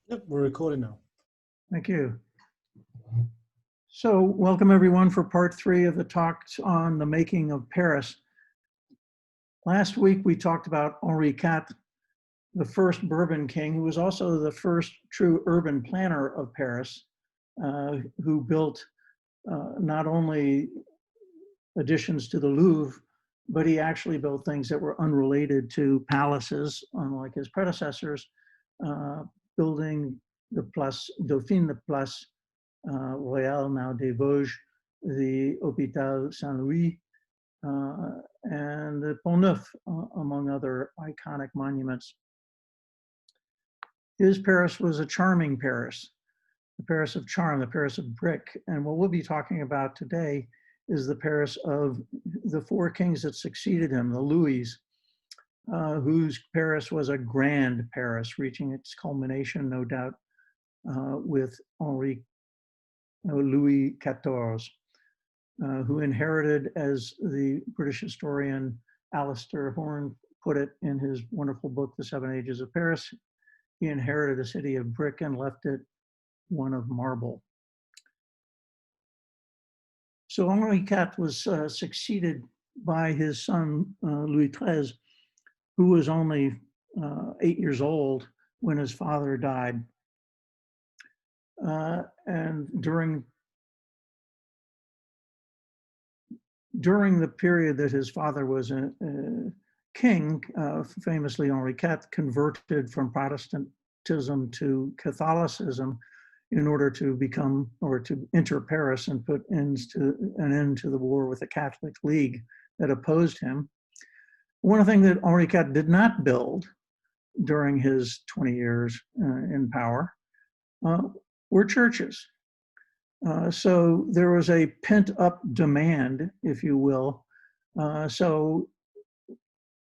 Yep, we're recording now. Thank you. So welcome everyone for part 3 of the talks on the making of Paris. Last week we talked about Henri IV, the first Bourbon king, who was also the first true urban planner of Paris, who built not only additions to the Louvre, but he actually built things that were unrelated to palaces, unlike his predecessors, building the Place Dauphine, the Place Royale, now des Vosges, the Hôpital Saint-Louis, and the Pont Neuf, among other iconic monuments. His Paris was a charming Paris, the Paris of charm, the Paris of brick. And what we'll be talking about today is the Paris of the 4 kings that succeeded him, the Louis, whose Paris was a grand Paris, reaching its culmination, no doubt, with Louis XIV, who inherited, as the British historian Alistair Horn put it in his wonderful book, The 7 Ages of Paris, he inherited a city of brick and left it one of marble. So Henri IV was succeeded by his son, Louis XIII, who was only 8 years old when his father died. And during the period that his father was a king, famously Henri IV converted from Protestantism to Catholicism in order to become, or to enter Paris and put an end to the war with the Catholic League that opposed him. One of the things that Henri IV did not build during his 20 years in power were churches. So there was a pent-up demand, if you will. So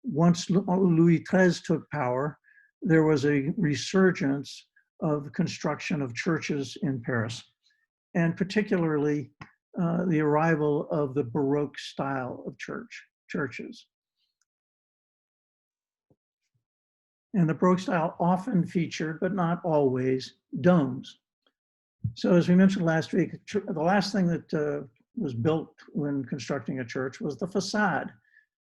once Louis XIII took power, there was a resurgence of construction of churches in Paris, and particularly the arrival of the Baroque style of churches. And the Baroque style often featured, but not always, domes. So as we mentioned last week, the last thing that was built when constructing a church was the facade.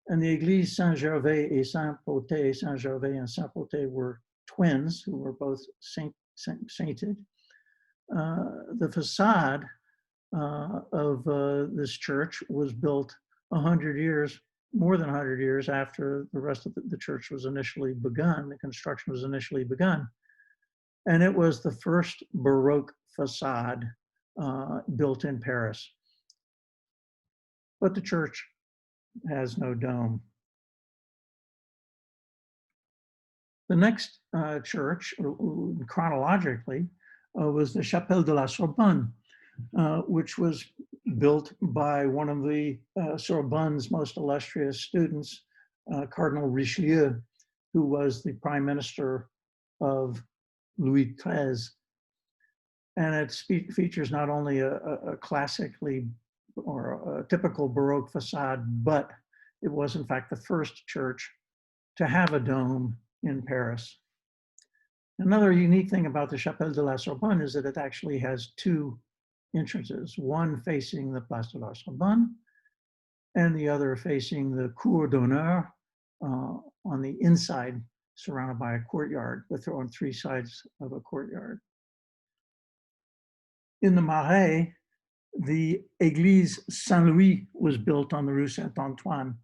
And the Église Saint-Gervais et Saint-Protais, Saint-Gervais and Saint-Protais were twins who were both sainted. The facade of this church was built 100 years, more than 100 years after the rest of the church was initially begun, the construction was initially begun. And it was the first Baroque facade built in Paris. But the church has no dome. The next church, chronologically, was the Chapelle de la Sorbonne, which was built by one of the Sorbonne's most illustrious students, Cardinal Richelieu, who was the prime minister of Louis XIII. And it features not only a classically or a typical Baroque facade, but it was in fact the first church to have a dome in Paris. Another unique thing about the Chapelle de la Sorbonne is that it actually has 2 entrances, one facing the Place de la Sorbonne and the other facing the Cour d'Honneur on the inside, surrounded by a courtyard, but on 3 sides of a courtyard. In the Marais, the Église Saint-Louis was built on the Rue Saint-Antoine.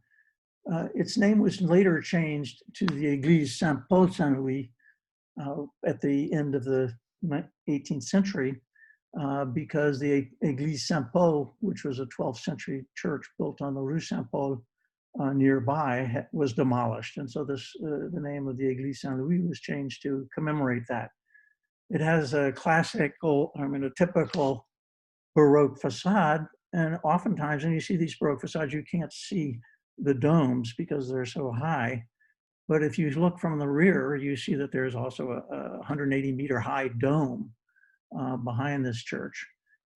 Its name was later changed to the Église Saint-Paul Saint-Louis at the end of the 18th century because the Église Saint-Paul, which was a 12th century church built on the Rue Saint-Paul nearby, was demolished. And so the name of the Église Saint-Louis was changed to commemorate that. It has a typical Baroque facade, and oftentimes when you see these Baroque facades, you can't see the domes because they're so high. But if you look from the rear, you see that there's also a 180-meter high dome behind this church.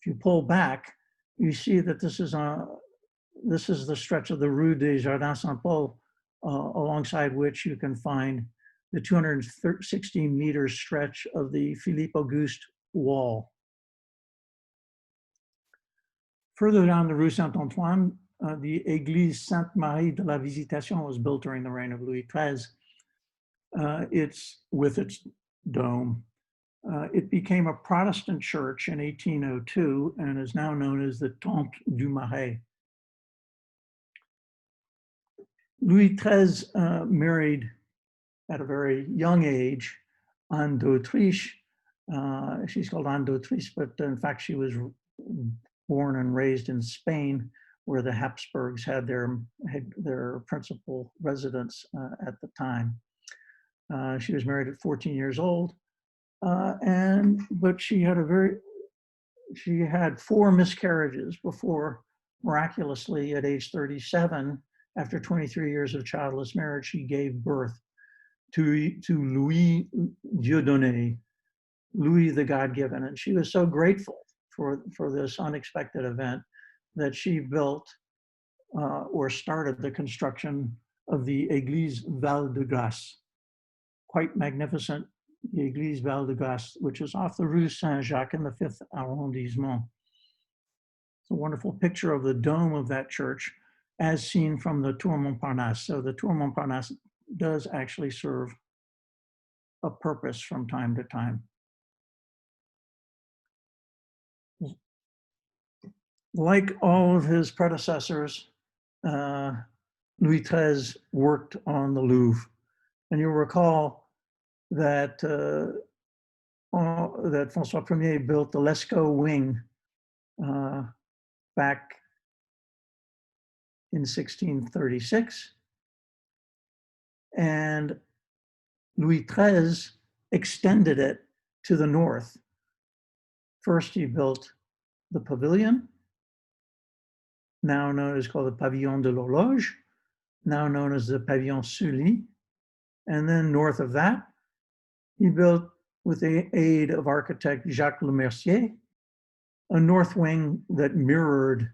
If you pull back, you see that this is the stretch of the Rue des Jardins Saint-Paul, alongside which you can find the 216-meter stretch of the Philippe Auguste wall. Further down the Rue Saint-Antoine, the Église Sainte-Marie de la Visitation was built during the reign of Louis XIII. It's with its dome. It became a Protestant church in 1802 and is now known as the Temple du Marais. Louis XIII married at a very young age Anne d'Autriche. She's called Anne d'Autriche, but in fact she was born and raised in Spain, where the Habsburgs had their principal residence at the time. She was married at 14 years old, but she had 4 miscarriages before, miraculously, at age 37, after 23 years of childless marriage, she gave birth to Louis Dieudonné, Louis the God-given. And she was so grateful for this unexpected event that she built or started the construction of the Église Val-de-Grâce. Quite magnificent, the Église Val-de-Grâce, which is off the Rue Saint-Jacques in the 5th arrondissement. It's a wonderful picture of the dome of that church as seen from the Tour Montparnasse. So the Tour Montparnasse does actually serve a purpose from time to time. Like all of his predecessors, Louis XIII worked on the Louvre. And you'll recall that, that François Ier built the Lescaut wing back in 1636. And Louis XIII extended it to the north. First, he built the pavilion, now known as called the Pavillon de l'Horloge, now known as the Pavillon Sully. And then north of that, he built, with the aid of architect Jacques Lemercier, a north wing that mirrored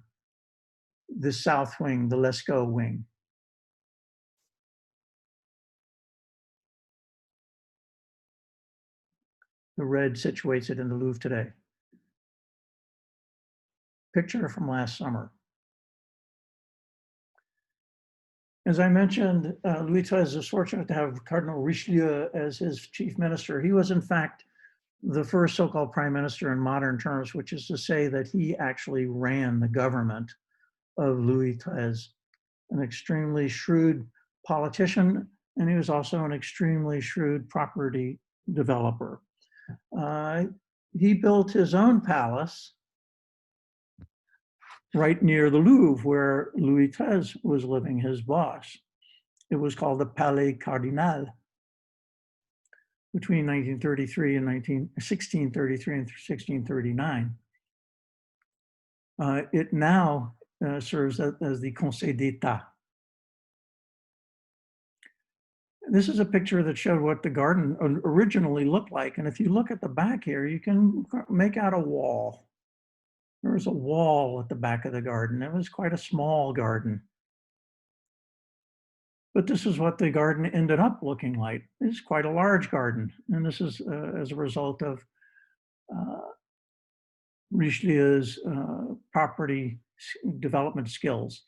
the south wing, the Lescaut wing. The red situates it in the Louvre today. Picture from last summer. As I mentioned, Louis XIII was fortunate to have Cardinal Richelieu as his chief minister. He was, in fact, the first so-called prime minister in modern terms, which is to say that he actually ran the government of Louis XIII, an extremely shrewd politician, and he was also an extremely shrewd property developer. He built his own palace right near the Louvre, where Louis XIII was living, his boss. It was called the Palais Cardinal. Between 1633 and 1639. It now serves as the Conseil d'État. This is a picture that showed what the garden originally looked like. And if you look at the back here, you can make out a wall. There was a wall at the back of the garden. It was quite a small garden. But this is what the garden ended up looking like. It's quite a large garden. And this is as a result of Richelieu's property development skills.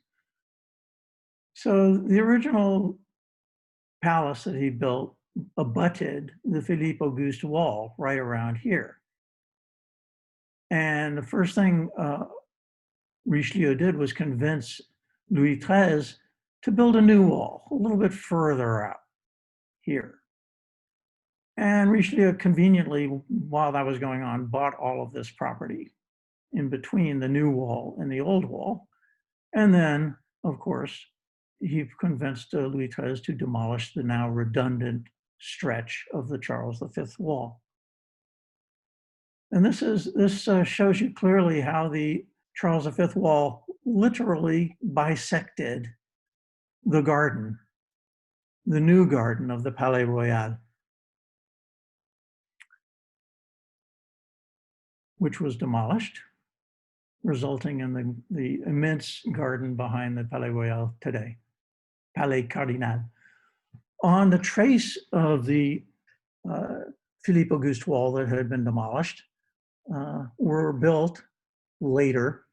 So the original palace that he built abutted the Philippe Auguste wall right around here. And the first thing Richelieu did was convince Louis XIII to build a new wall a little bit further out here. And Richelieu conveniently, while that was going on, bought all of this property in between the new wall and the old wall. And then, of course, he convinced Louis XIII to demolish the now redundant stretch of the Charles V wall. And this shows you clearly how the Charles V wall literally bisected the garden, the new garden of the Palais Royal, which was demolished, resulting in the immense garden behind the Palais Royal today, Palais Cardinal. On the trace of the Philippe Auguste wall that had been demolished were built later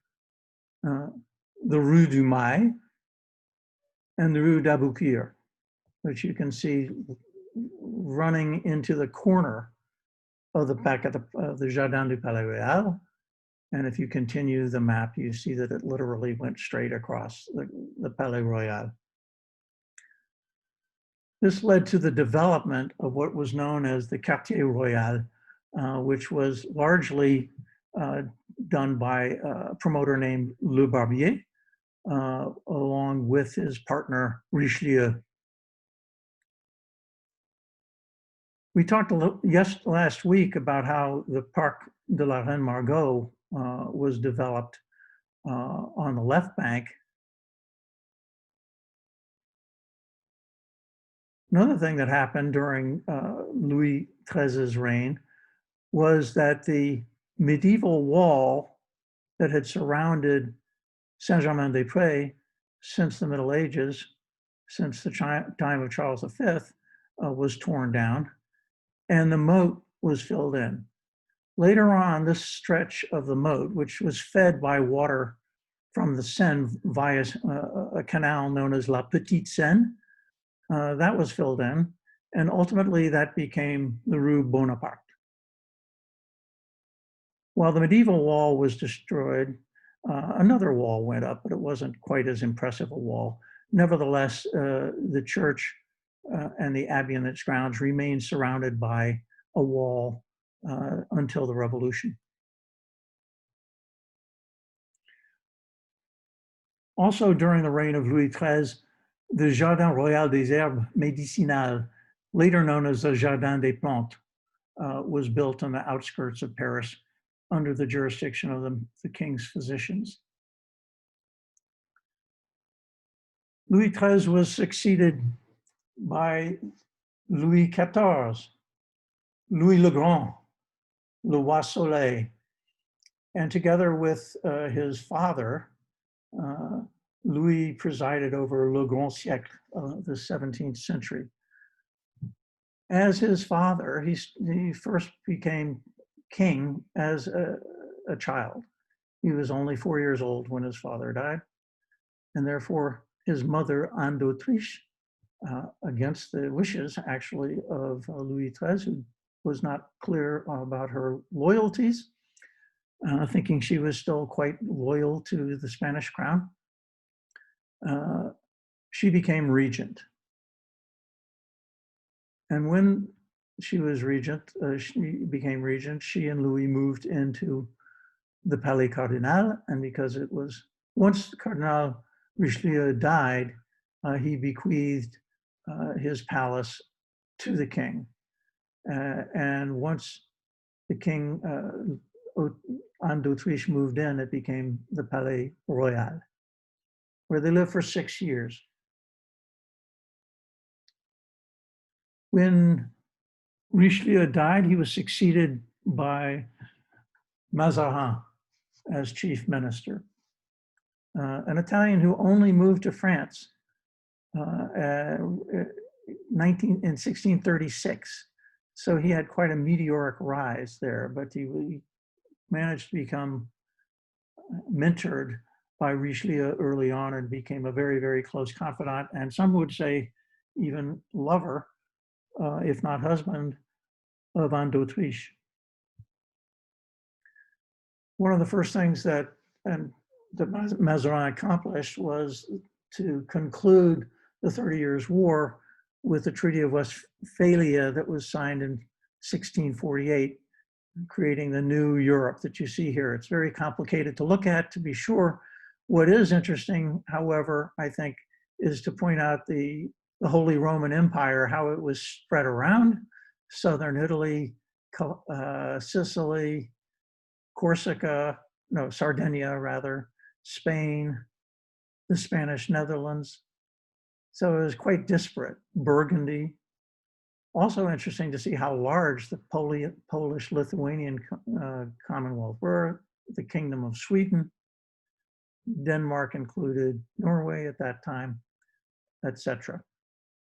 the Rue du Mail and the Rue d'Aboukir, which you can see running into the corner of the back of the Jardin du Palais Royal. And if you continue the map, you see that it literally went straight across the Palais Royal. This led to the development of what was known as the Quartier Royal, which was largely done by a promoter named Le Barbier, along with his partner Richelieu. We talked last week about how the Parc de la Reine Margot was developed on the left bank. Another thing that happened during Louis XIII's reign was that the medieval wall that had surrounded Saint-Germain-des-Prés since the Middle Ages, since the time of Charles V, was torn down, and the moat was filled in. Later on, this stretch of the moat, which was fed by water from the Seine via a canal known as La Petite Seine, that was filled in, and ultimately that became the Rue Bonaparte. While the medieval wall was destroyed, another wall went up, but it wasn't quite as impressive a wall. Nevertheless, the church and the abbey and its grounds remained surrounded by a wall until the Revolution. Also during the reign of Louis XIII, the Jardin Royal des Herbes Médicinales, later known as the Jardin des Plantes, was built on the outskirts of Paris under the jurisdiction of the king's physicians. Louis XIII was succeeded by Louis XIV, Louis le Grand, Le Roi Soleil, and together with his father, Louis presided over Le Grand Siècle, the 17th century. As his father, he first became king as a child. He was only 4 years old when his father died, and therefore his mother, Anne d'Autriche, against the wishes actually of Louis XIII, who was not clear about her loyalties, thinking she was still quite loyal to the Spanish crown, she became regent. And when she was regent, she became regent, she and Louis moved into the Palais Cardinal, and because it was, once Cardinal Richelieu died, he bequeathed his palace to the king. And once the king, Anne d'Autriche, moved in, it became the Palais Royal, where they lived for 6 years. When Richelieu died, he was succeeded by Mazarin as chief minister, an Italian who only moved to France in 1636. So he had quite a meteoric rise there, but he managed to become mentored by Richelieu early on and became a very, very close confidant, and some would say even lover, if not husband, of Anne d'Autriche. One of the first things that Mazarin accomplished was to conclude the 30 Years' War with the Treaty of Westphalia that was signed in 1648, creating the new Europe that you see here. It's very complicated to look at, to be sure. What is interesting, however, I think, is to point out the Holy Roman Empire, how it was spread around southern Italy, Sicily, Corsica, no, Sardinia rather, Spain, the Spanish Netherlands. So it was quite disparate. Burgundy. Also interesting to see how large the Polish-Lithuanian Commonwealth were, the Kingdom of Sweden, Denmark included, Norway at that time, etc.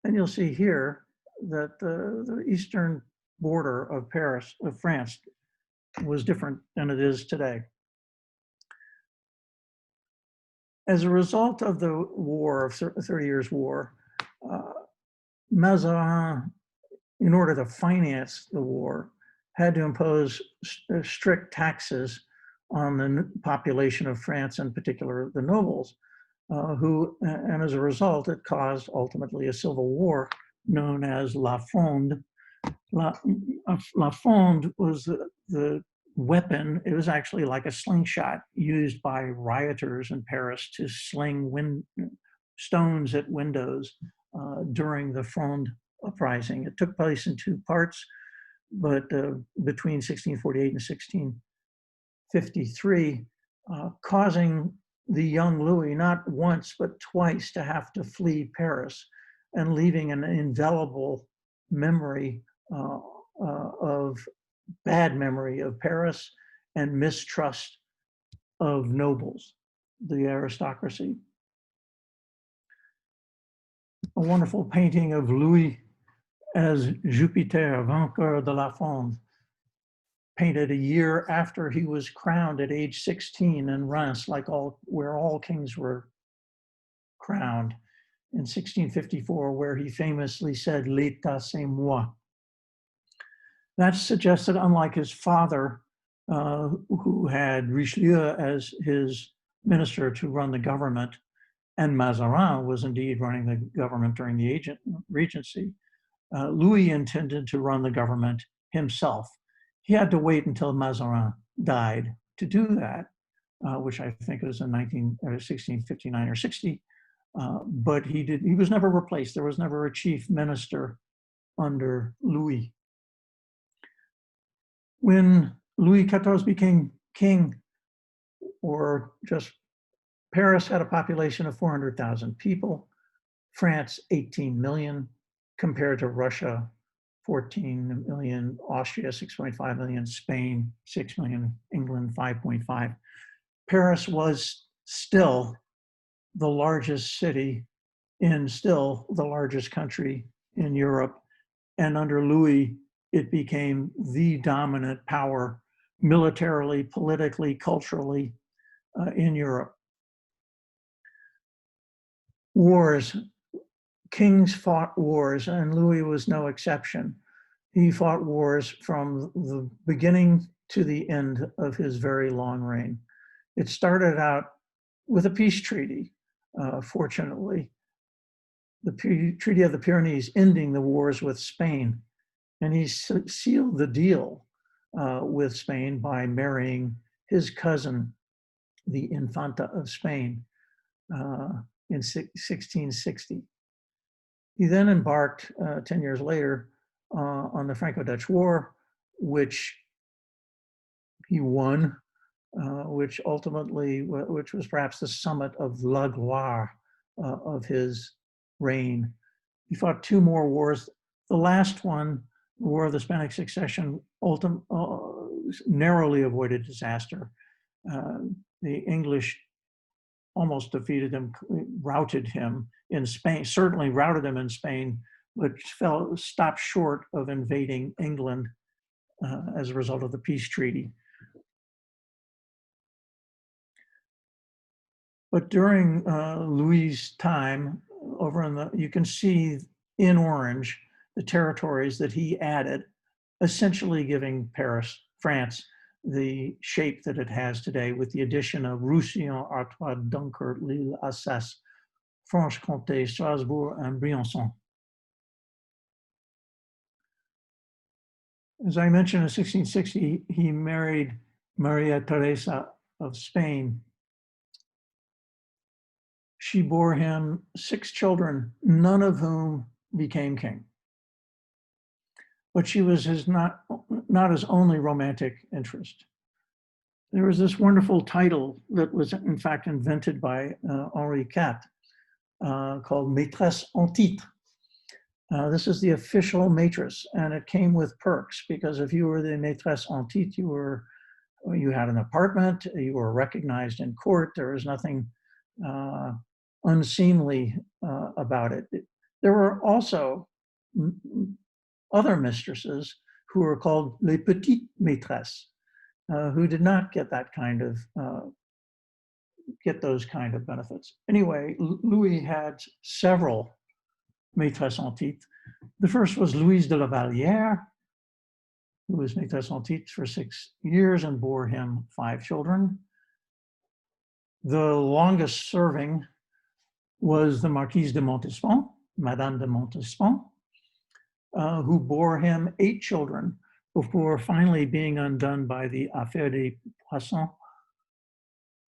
And you'll see here that the eastern border of Paris, of France, was different than it is today. As a result of the war, of 30 Years' War, Mazarin, in order to finance the war, had to impose strict taxes on the population of France, in particular the nobles, and as a result, it caused ultimately a civil war known as La Fronde. La Fronde was the weapon. It was actually like a slingshot used by rioters in Paris to sling stones at windows during the Fronde uprising. It took place in two parts, but between 1648 and 1653, causing the young Louis not once but twice to have to flee Paris and leaving an indelible memory of bad memory of Paris and mistrust of nobles, the aristocracy. A wonderful painting of Louis as Jupiter, vainqueur de la Fronde, painted a year after he was crowned at age 16 in Reims, where all kings were crowned, in 1654, where he famously said, "L'État c'est moi." That suggests that unlike his father, who had Richelieu as his minister to run the government, and Mazarin was indeed running the government during the Regency, Louis intended to run the government himself. He had to wait until Mazarin died to do that, which I think was in 1659 or 60. But he was never replaced. There was never a chief minister under Louis. When Louis XIV became king, or just Paris had a population of 400,000 people, France 18 million, compared to Russia 14 million, Austria 6.5 million, Spain 6 million, England 5.5. Paris was still the largest city and still the largest country in Europe. And under Louis, it became the dominant power militarily, politically, culturally in Europe. Wars, kings fought wars, and Louis was no exception. He fought wars from the beginning to the end of his very long reign. It started out with a peace treaty, fortunately, the Treaty of the Pyrenees, ending the wars with Spain. And he sealed the deal with Spain by marrying his cousin, the Infanta of Spain, in 1660. He then embarked 10 years later on the Franco-Dutch War, which he won, which was perhaps the summit of la gloire of his reign. He fought two more wars. The last one, the War of the Spanish Succession, narrowly avoided disaster. The English almost defeated him, routed him in Spain, certainly routed him in Spain, but stopped short of invading England as a result of the peace treaty. But during Louis' time, you can see in orange the territories that he added, essentially giving France, the shape that it has today, with the addition of Roussillon, Artois, Dunkirk, Lille, Alsace, Franche-Comté, Strasbourg, and Briançon. As I mentioned, in 1660, he married Maria Teresa of Spain. She bore him 6 children, none of whom became king. But she was not his only romantic interest. There was this wonderful title that was in fact invented by Henri IV called Maîtresse en titre. This is the official maîtresse, and it came with perks, because if you were the maîtresse en titre, you had an apartment, you were recognized in court, there was nothing unseemly about it. There were also other mistresses who were called les petites maîtresses, who did not get that kind of those kind of benefits. Anyway, Louis had several maîtresses en titre. The first was Louise de la Vallière, who was maîtresse en titre for 6 years and bore him 5 children. The longest serving was the Marquise de Montespan, Madame de Montespan, who bore him 8 children before finally being undone by the Affaire des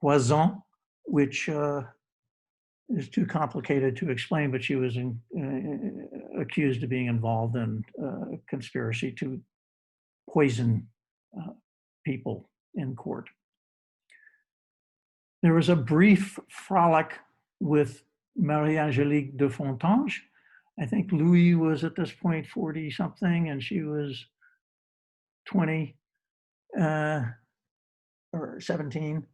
Poisons, which is too complicated to explain, but she was accused of being involved in a conspiracy to poison people in court. There was a brief frolic with Marie-Angélique de Fontanges. I think Louis was at this point 40 something and she was 20 or 17.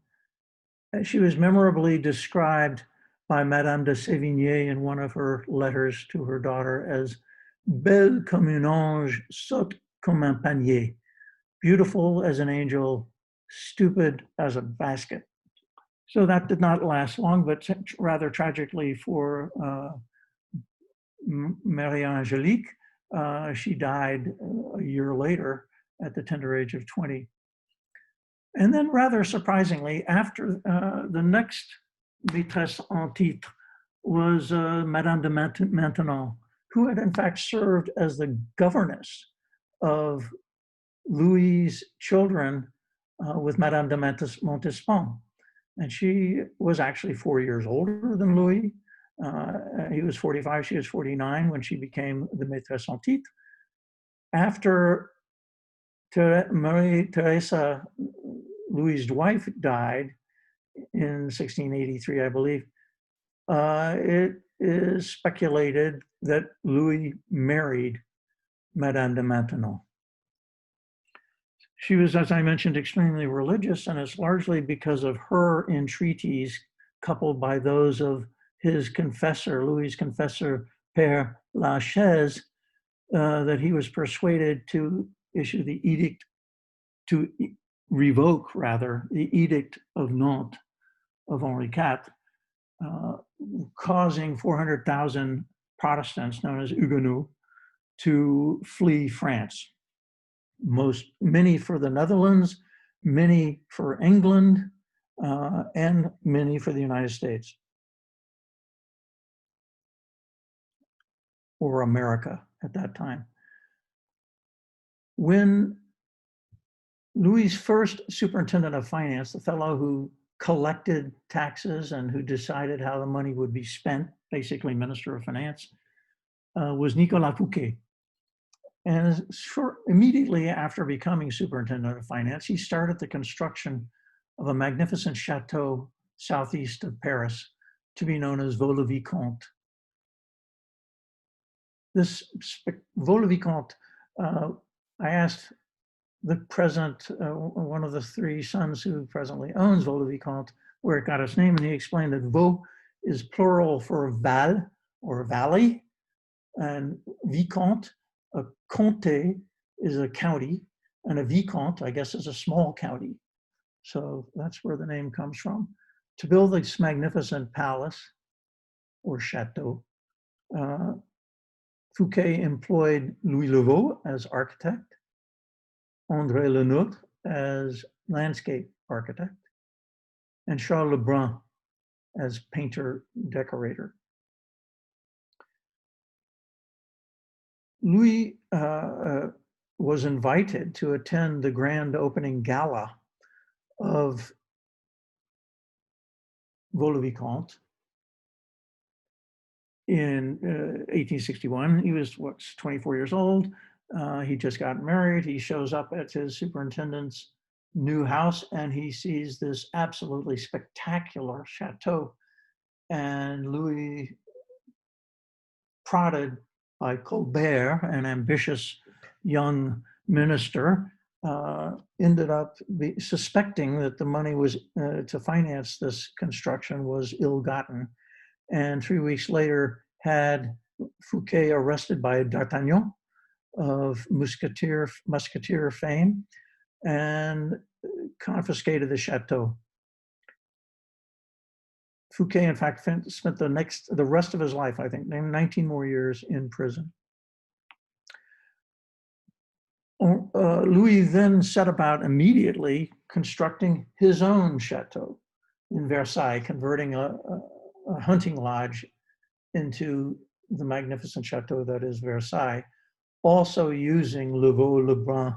She was memorably described by Madame de Sévigné in one of her letters to her daughter as belle comme un ange, sotte comme un panier, beautiful as an angel, stupid as a basket. So that did not last long, but rather tragically for Marie-Angélique, she died a year later at the tender age of 20. And then rather surprisingly, after the next maîtresse en titre was Madame de Maintenon, who had in fact served as the governess of Louis's children with Madame de Montespan. And she was actually 4 years older than Louis. He was 45, she was 49 when she became the maîtresse en titre. After Marie Theresa, Louis's wife, died in 1683, I believe, it is speculated that Louis married Madame de Maintenon. She was, as I mentioned, extremely religious, and it's largely because of her entreaties, coupled by those of his confessor, Louis's confessor, Père Lachaise, that he was persuaded to issue the edict, to revoke, rather, the Edict of Nantes of Henri IV, causing 400,000 Protestants, known as Huguenots, to flee France. Many for the Netherlands, many for England, and many for the United States or America at that time. When Louis's first superintendent of finance, the fellow who collected taxes and who decided how the money would be spent, basically Minister of Finance, was Nicolas Fouquet. And immediately after becoming superintendent of finance, he started the construction of a magnificent chateau southeast of Paris to be known as Vaux-le-Vicomte. This Vaux-le-Vicomte, I asked the present, one of the 3 sons who presently owns Vaux-le-Vicomte, where it got its name, and he explained that Vaux is plural for val or valley, and Vicomte, a comté is a county, and a vicomte, I guess, is a small county. So that's where the name comes from. To build this magnificent palace or chateau, Fouquet employed Louis Levaux as architect, André Lenôtre as landscape architect, and Charles Lebrun as painter decorator. Louis was invited to attend the grand opening gala of Vaux-le-Vicomte in 1861. He was 24 years old. He just got married. He shows up at his superintendent's new house and he sees this absolutely spectacular chateau. And Louis, prodded by Colbert, an ambitious young minister, ended up suspecting that the money was to finance this construction was ill-gotten, and 3 weeks later had Fouquet arrested by D'Artagnan of musketeer fame and confiscated the chateau. Fouquet, in fact, spent the rest of his life, I think, 19 more years in prison. Louis then set about immediately constructing his own chateau in Versailles, converting a hunting lodge into the magnificent chateau that is Versailles, also using Le Vau, Le Brun,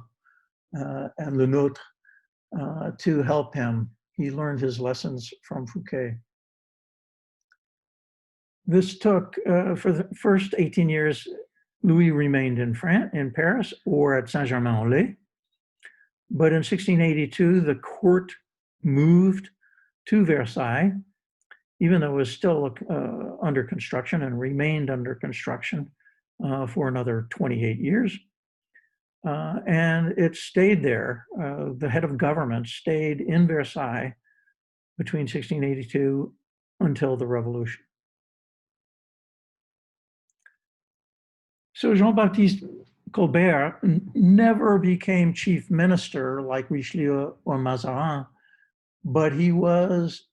and Le Nôtre to help him. He learned his lessons from Fouquet. This took, for the first 18 years, Louis remained in Paris, or at Saint-Germain-en-Laye. But in 1682, the court moved to Versailles, even though it was still under construction and remained under construction for another 28 years. And it stayed there. The head of government stayed in Versailles between 1682 until the Revolution. So Jean-Baptiste Colbert never became chief minister like Richelieu or Mazarin, but he was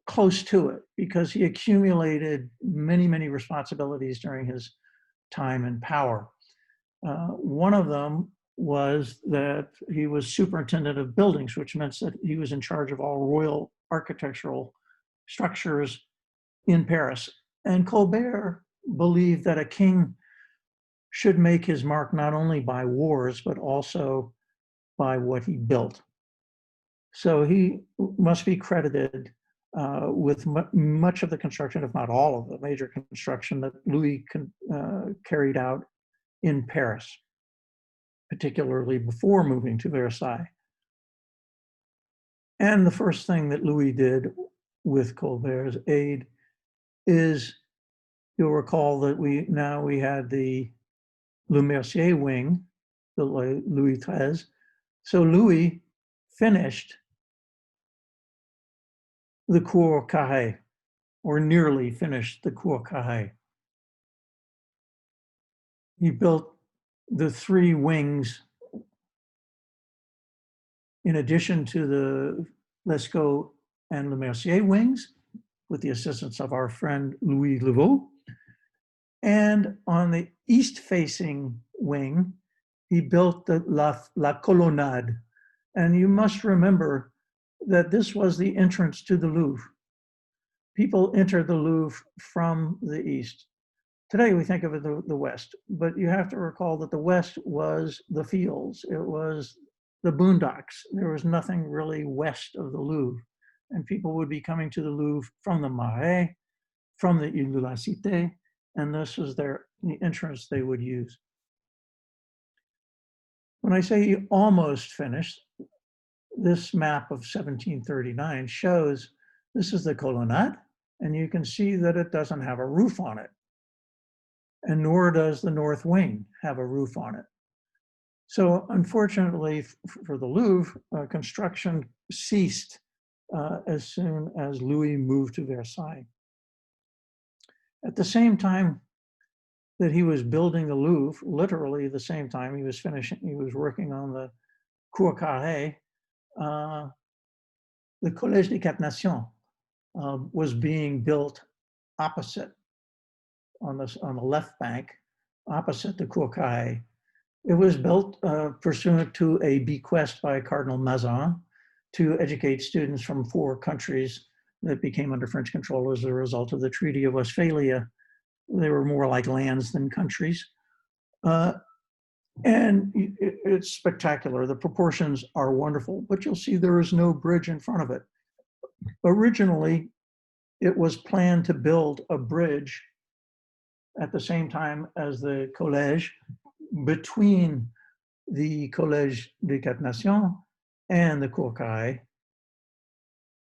close to it because he accumulated many, many responsibilities during his time in power. One of them was that he was superintendent of buildings, which meant that he was in charge of all royal architectural structures in Paris. And Colbert believed that a king should make his mark not only by wars, but also by what he built. So he must be credited with much of the construction, if not all of the major construction that Louis carried out in Paris, particularly before moving to Versailles. And the first thing that Louis did with Colbert's aid is, you'll recall that we had the Le Mercier wing, the Louis XIII. So Louis finished the Cour Carrée, or nearly finished the Cour Carrée. He built the 3 wings in addition to the Lescaut and Le Mercier wings, with the assistance of our friend Louis Levaux. And on the east-facing wing, he built the La Colonnade. And you must remember that this was the entrance to the Louvre. People entered the Louvre from the east. Today we think of it the west, but you have to recall that the west was the fields. It was the boondocks. There was nothing really west of the Louvre. And people would be coming to the Louvre from the Marais, from the Ile de la Cité, and this was the entrance they would use. When I say he almost finished, this map of 1739 shows this is the colonnade, and you can see that it doesn't have a roof on it, and nor does the north wing have a roof on it. So unfortunately for the Louvre, construction ceased as soon as Louis moved to Versailles. At the same time that he was building the Louvre, literally the same time he was working on the Cour Carrée, the Collège des Quatre Nations was being built opposite, on the left bank, opposite the Cour Carrée. It was built pursuant to a bequest by Cardinal Mazarin to educate students from 4 countries that became under French control as a result of the Treaty of Westphalia. They were more like lands than countries. And it's spectacular. The proportions are wonderful, but you'll see there is no bridge in front of it. Originally, it was planned to build a bridge at the same time as the collège between the Collège des Quatre Nations and the Cour Carrée.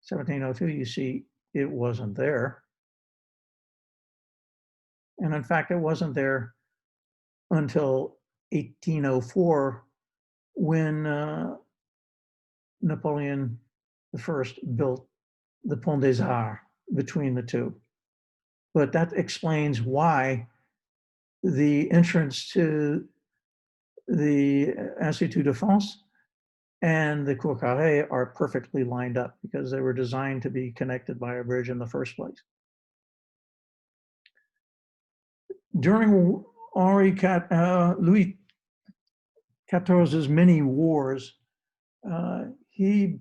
1702, you see, it wasn't there. And in fact, it wasn't there until 1804, when Napoleon I built the Pont des Arts between the two. but that explains why the entrance to the Institut de France and the Cour Carrée are perfectly lined up because they were designed to be connected by a bridge in the first place. During Louis XIV's many wars, he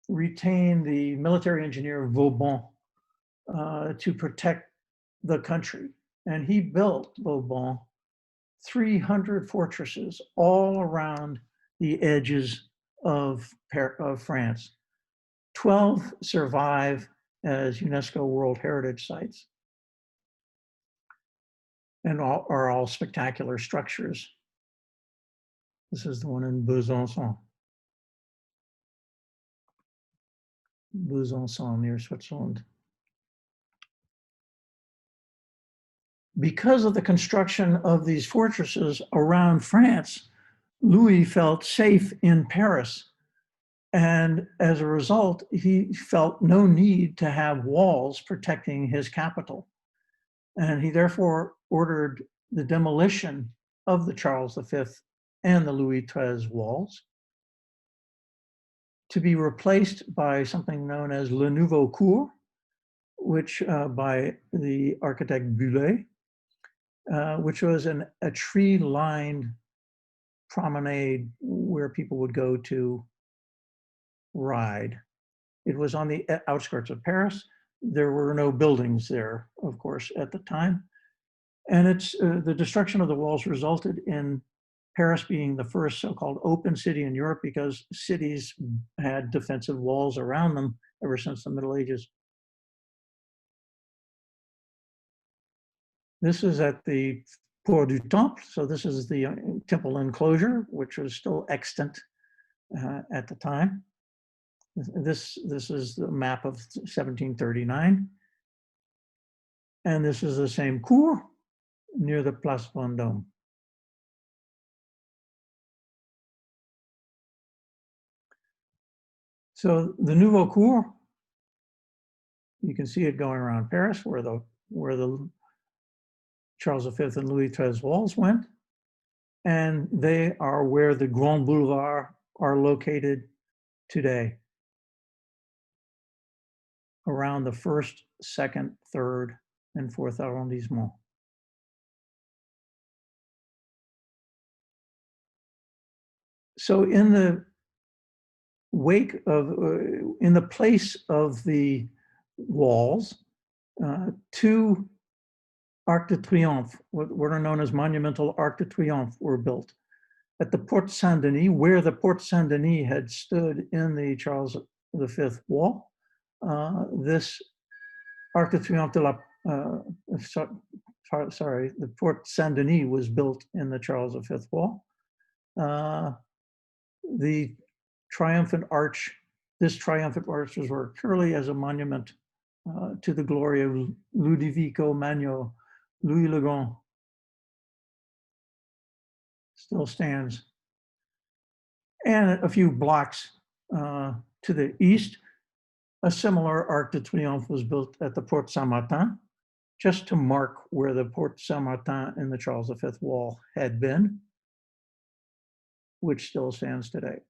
retained the military engineer Bourbon to protect the country. And he built, Bourbon, 300 fortresses all around the edges of France. 12 survive as UNESCO World Heritage Sites and are all spectacular structures. This is the one in Besançon. Besançon near Switzerland. Because of the construction of these fortresses around France, Louis felt safe in Paris. And as a result, he felt no need to have walls protecting his capital. And he therefore ordered the demolition of the Charles V and the Louis XIII walls to be replaced by something known as Le Nouveau Cours, which by the architect Boulay, which was a tree-lined promenade where people would go to ride. It was on the outskirts of Paris. There were no buildings there, of course, at the time. And the destruction of the walls resulted in Paris being the first so-called open city in Europe because cities had defensive walls around them ever since the Middle Ages. This is at the Port du Temple. So this is the temple enclosure, which was still extant at the time. This is the map of 1739. And this is the same cour near the Place Vendôme. So the Nouveau Cours, you can see it going around Paris where the Charles V and Louis XIII walls went. And they are where the Grand Boulevard are located today, around the 1st, 2nd, 3rd, and 4th arrondissement. So in the wake of, in the place of the walls, 2 Arc de Triomphe, what are known as monumental Arc de Triomphe, were built at the Porte Saint-Denis, where the Porte Saint-Denis had stood in the Charles V wall. This Arc de Triomphe de la, the Porte Saint-Denis was built in the Charles V wall. The triumphant arch, this triumphant arch was worked purely as a monument to the glory of Ludovico Magno, Louis le Grand. Still stands. And a few blocks to the east, a similar Arc de Triomphe was built at the Porte Saint-Martin, just to mark where the Porte Saint-Martin in the Charles V wall had been, which still stands today.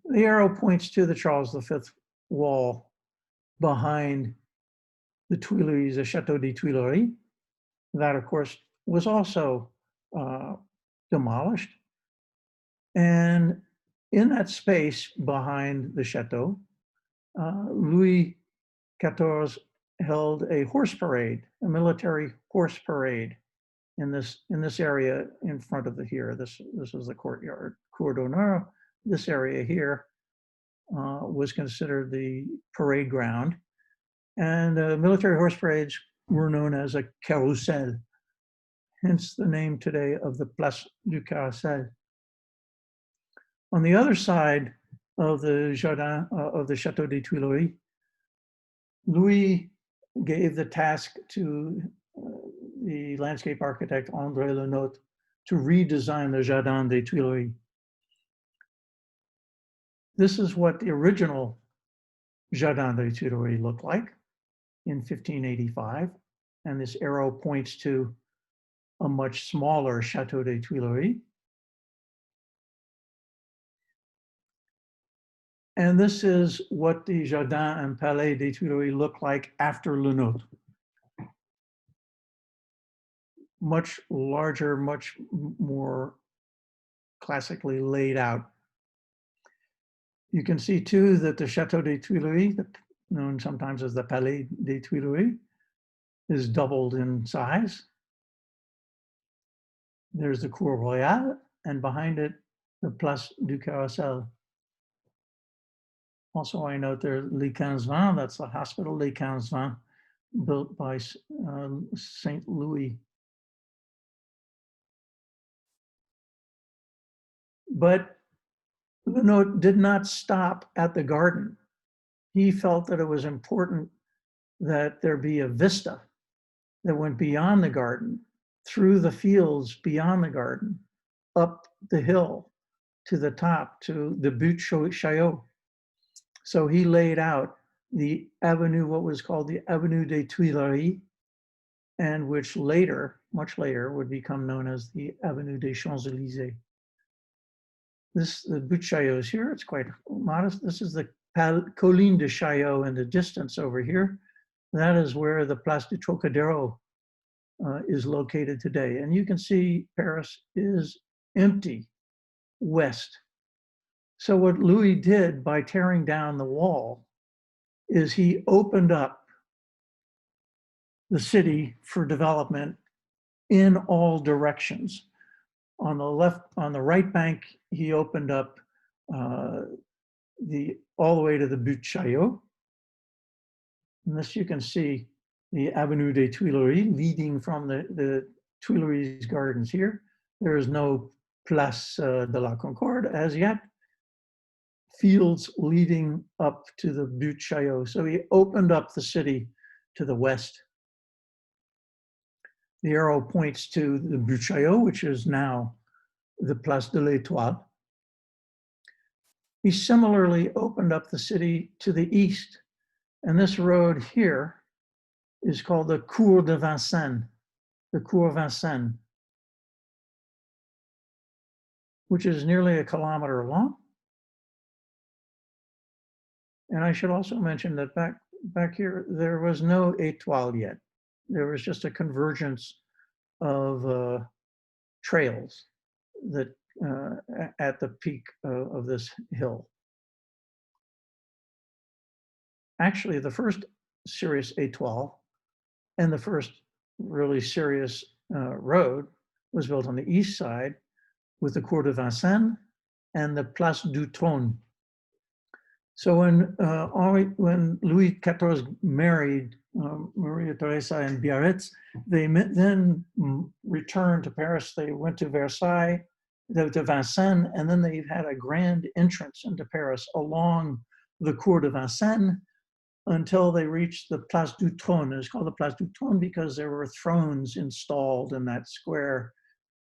The arrow points to the Charles V wall behind the Tuileries, the Chateau des Tuileries. That, of course, was also demolished. And in that space behind the chateau, Louis XIV held a horse parade, a military horse parade in this area in front of here. This is the courtyard, Cour d'Honneur. This area here was considered the parade ground. And military horse parades were known as a carrousel, hence the name today of the Place du Carrousel. On the other side of the Jardin of the Chateau des Tuileries, Louis gave the task to the landscape architect André Lenotre to redesign the Jardin des Tuileries. This is what the original Jardin des Tuileries looked like. in 1585. And this arrow points to a much smaller Chateau des Tuileries. And this is what the Jardin and Palais des Tuileries look like after Le Nôtre. Much larger, much more classically laid out. You can see too that the Chateau des Tuileries, known sometimes as the Palais des Tuileries, is doubled in size. There's the Cour Royale, and behind it, the Place du Carrousel. Also, I note there, Les XV, that's the hospital, Les XV, built by St. Louis. But Le Nôtre did not stop at the garden. He felt that it was important that there be a vista that went beyond the garden, through the fields beyond the garden, up the hill to the top, to the Butte Chaillot. So he laid out the avenue, what was called the Avenue des Tuileries, and which later, much later, would become known as the Avenue des Champs-Élysées. The Butte Chaillot is here. It's quite modest. This is the Colline de Chaillot in the distance over here. That is where the Place du Trocadero is located today. And you can see Paris is empty west. So what Louis did by tearing down the wall is he opened up the city for development in all directions. On the left, on the right bank, he opened up all the way to the Butte Chaillot. And this you can see the Avenue des Tuileries leading from the Tuileries gardens here. There is no Place de la Concorde as yet. Fields leading up to the Butte Chaillot. So he opened up the city to the west. The arrow points to the Butte Chaillot, which is now the Place de l'Étoile. He similarly opened up the city to the east. And this road here is called the Cour de Vincennes, the Cour Vincennes, which is nearly a kilometer long. And I should also mention that back here, there was no étoile yet. There was just a convergence of trails that at the peak of this hill. Actually, the first serious étoile and the first really serious road was built on the east side with the Cour de Vincennes and the Place du Trône. So when Louis XIV married Maria Theresa and Biarritz, they then returned to Paris. They went to Versailles, to Vincennes, and then they had a grand entrance into Paris along the Cour de Vincennes until they reached the Place du Trône. It's called the Place du Trône because there were thrones installed in that square,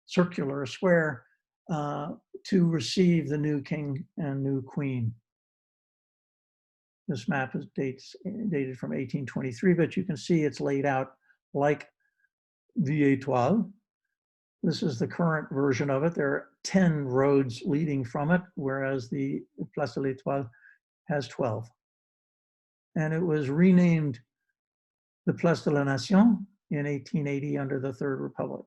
circular square, to receive the new king and new queen. This map is dated from 1823, but you can see it's laid out like the Étoile. This is the current version of it. There are 10 roads leading from it, whereas the Place de l'Étoile has 12. And it was renamed the Place de la Nation in 1880 under the Third Republic.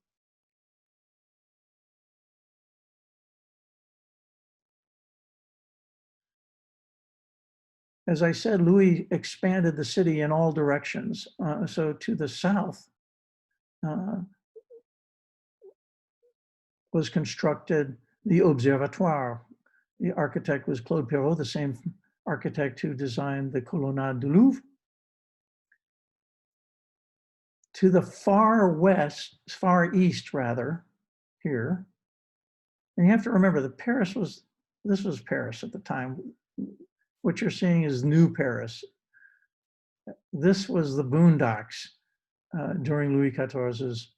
As I said, Louis expanded the city in all directions. So to the south was constructed the Observatoire. The architect was Claude Perrault, the same architect who designed the Colonnade du Louvre. To the far west, far east rather, here, and you have to remember that this was Paris at the time. What you're seeing is New Paris. This was the boondocks during Louis XIV's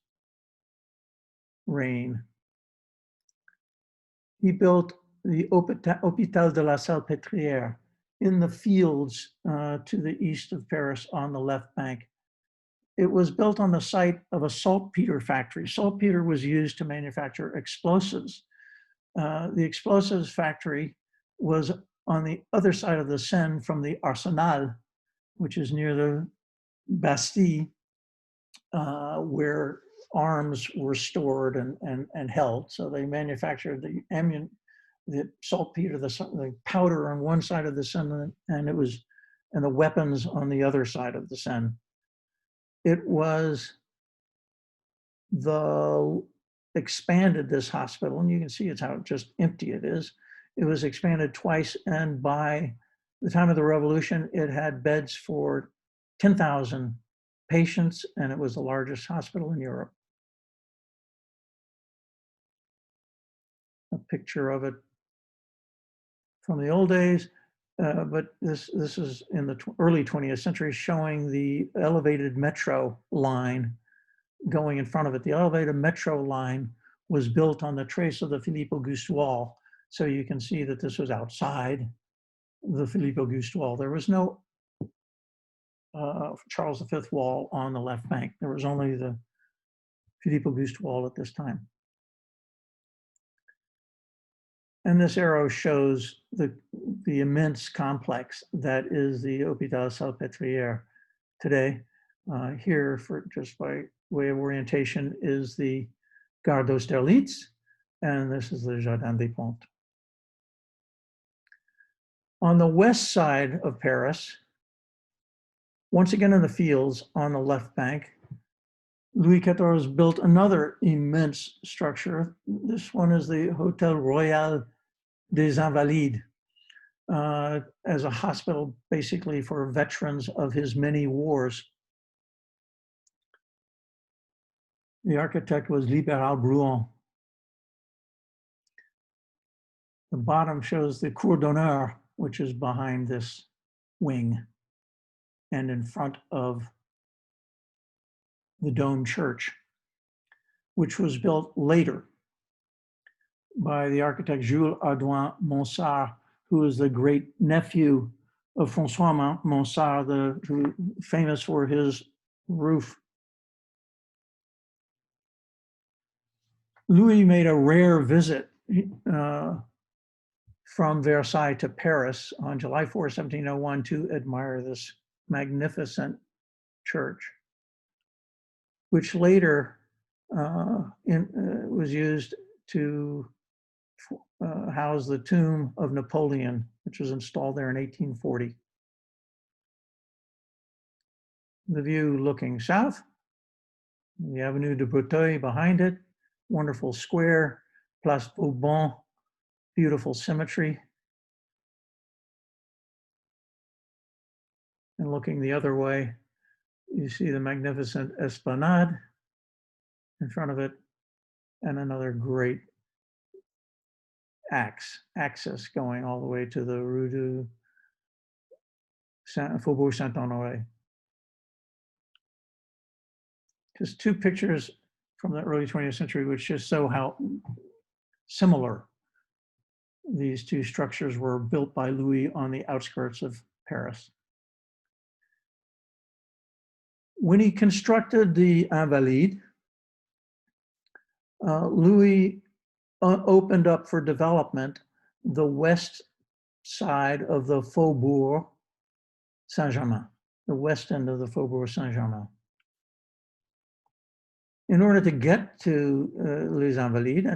reign. He built the Hôpital de la Salpêtrière in the fields to the east of Paris on the left bank. It was built on the site of a saltpeter factory. Saltpeter was used to manufacture explosives. The explosives factory was on the other side of the Seine from the Arsenal, which is near the Bastille, where arms were stored and held. So they manufactured the saltpeter, the powder on one side of the Seine, and the weapons on the other side of the Seine. It was expanded, this hospital, and you can see it's how just empty it is. It was expanded twice, and by the time of the revolution, it had beds for 10,000 patients, and it was the largest hospital in Europe. A picture of it from the old days, but this is in the early 20th century, showing the elevated metro line going in front of it. The elevated metro line was built on the trace of the Philippe Auguste wall. So you can see that this was outside the Philippe Auguste wall. There was no Charles V wall on the left bank. There was only the Philippe Auguste wall at this time. And this arrow shows the immense complex that is the Hôpital Salpêtrière today. Here, for just by way of orientation, is the Gare d'Austerlitz, and this is the Jardin des Plantes. On the west side of Paris, once again in the fields on the left bank, Louis XIV built another immense structure. This one is the Hôtel Royal des Invalides, as a hospital basically for veterans of his many wars. The architect was Libéral Bruant. The bottom shows the Cour d'Honneur, which is behind this wing and in front of the Dome Church, which was built later by the architect Jules Ardouin Monsard, who is the great nephew of François Monsard, famous for his roof. Louis made a rare visit from Versailles to Paris on July 4, 1701, to admire this magnificent church, which later was used to house the tomb of Napoleon, which was installed there in 1840. The view looking south, the Avenue de Breteuil behind it, wonderful square, Place Bourbon, beautiful symmetry. And looking the other way, you see the magnificent Esplanade in front of it, and another great axis going all the way to the Rue du Faubourg Saint-Honoré. Just two pictures from the early 20th century, which just show how similar these two structures were built by Louis on the outskirts of Paris. When he constructed the Invalides, Louis opened up for development the west side of the Faubourg Saint-Germain, the west end of the Faubourg Saint-Germain. In order to get to Les Invalides,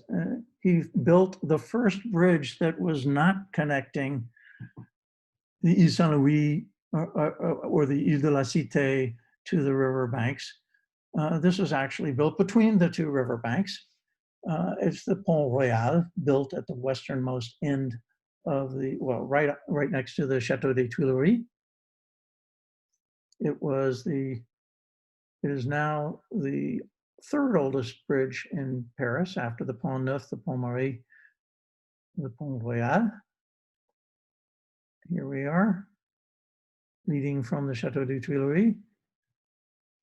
and he built the first bridge that was not connecting the Ile Saint-Louis or the Ile de la Cité to the river banks. This was actually built between the two river banks. It's the Pont Royal, built at the westernmost end of the, well, right next to the Château des Tuileries. It is now the third oldest bridge in Paris after the Pont Neuf, the Pont Marie, the Pont Royal. Here we are, leading from the Château des Tuileries.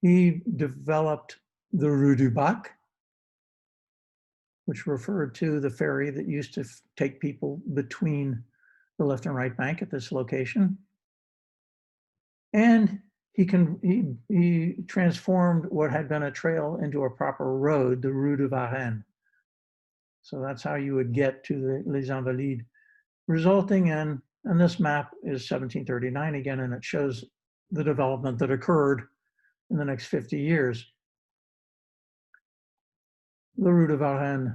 He developed the Rue du Bac, which referred to the ferry that used to take people between the left and right bank at this location. And he transformed what had been a trail into a proper road, the Rue de Varennes. So that's how you would get to the Les Invalides, resulting in, and this map is 1739 again, and it shows the development that occurred in the next 50 years. The Rue de Varennes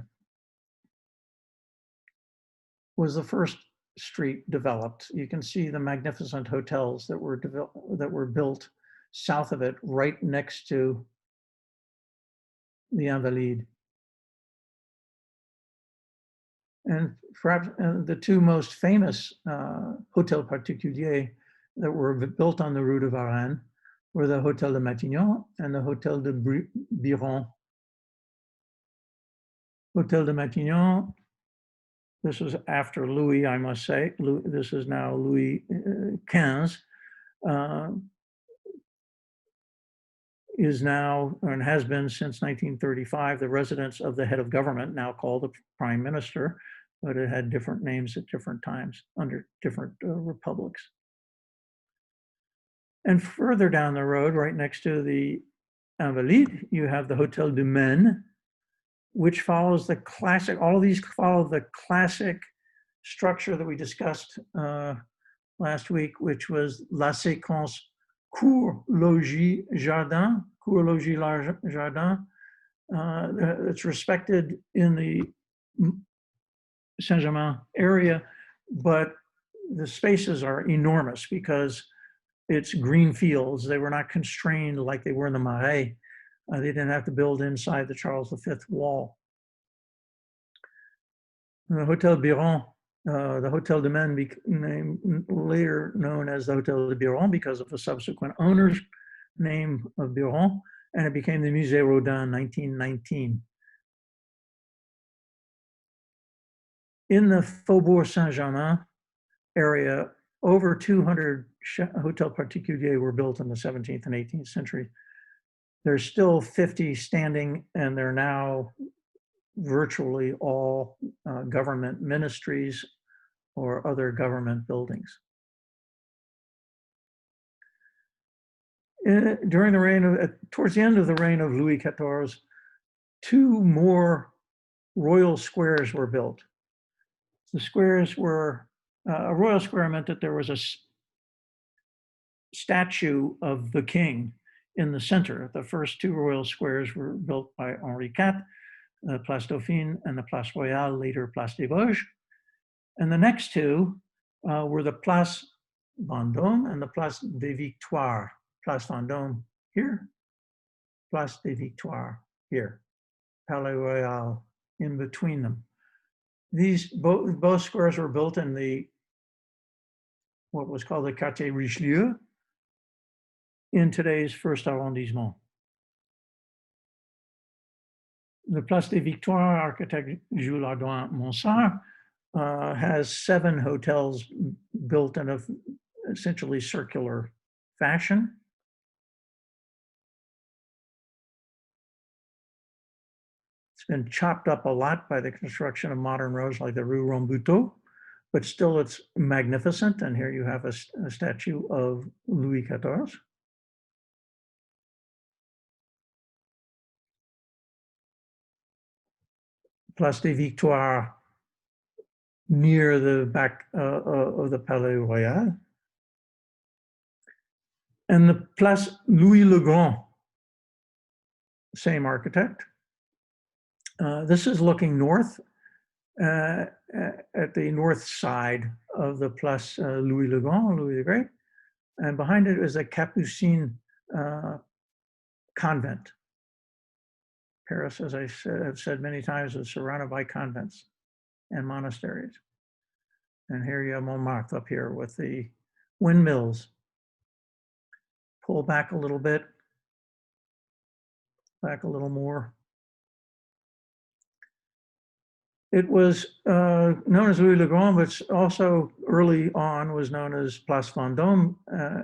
was the first street developed. You can see the magnificent hotels that were built south of it, right next to the Invalides. And perhaps the two most famous hôtels particuliers that were built on the Rue de Varennes were the Hôtel de Matignon and the Hôtel de Biron. Hôtel de Matignon, this was after Louis, I must say. This is now Louis XV. Is now, and has been since 1935, the residence of the head of government, now called the prime minister, but it had different names at different times under different republics. And further down the road, right next to the Invalides, you have the Hôtel du Maine, which follows the classic, all of these follow the classic structure that we discussed last week, which was la séquence Cour, Logis, Jardin, Cour, Logis, Jardin. It's respected in the Saint-Germain area, but the spaces are enormous because it's green fields. They were not constrained like they were in the Marais. They didn't have to build inside the Charles V wall. The Hôtel Biron, the Hôtel de Maine became later known as the Hôtel de Biron because of the subsequent owner's name of Biron, and it became the Musée Rodin in 1919. In the Faubourg Saint-Germain area, over 200 hôtels particuliers were built in the 17th and 18th century. There's still 50 standing, and they're now virtually all government ministries or other government buildings. During the reign of, towards the end of the reign of Louis XIV, two more royal squares were built. The squares were, a royal square meant that there was a statue of the king in the center. The first two royal squares were built by Henri IV, the Place Dauphine and the Place Royale, later Place des Vosges. And the next two were the Place Vendôme and the Place des Victoires. Place Vendôme here, Place des Victoires here, Palais Royal in between them. These both squares were built in the what was called the Quartier Richelieu in today's first arrondissement. The Place des Victoires, architect Jules Ardouin Monsard, has 7 hotels built in an essentially circular fashion. It's been chopped up a lot by the construction of modern roads like the Rue Rambuteau, but still it's magnificent. And here you have a statue of Louis XIV. Place des Victoires near the back of the Palais Royal. And the Place Louis le Grand, same architect. This is looking north at the north side of the Place Louis le Grand, Louis the Great. And behind it is a Capuchin convent. Paris, as I have said many times, is surrounded by convents and monasteries. And here you have Montmartre up here with the windmills. Pull back a little bit, back a little more. It was known as Louis le Grand, but also early on was known as Place Vendôme,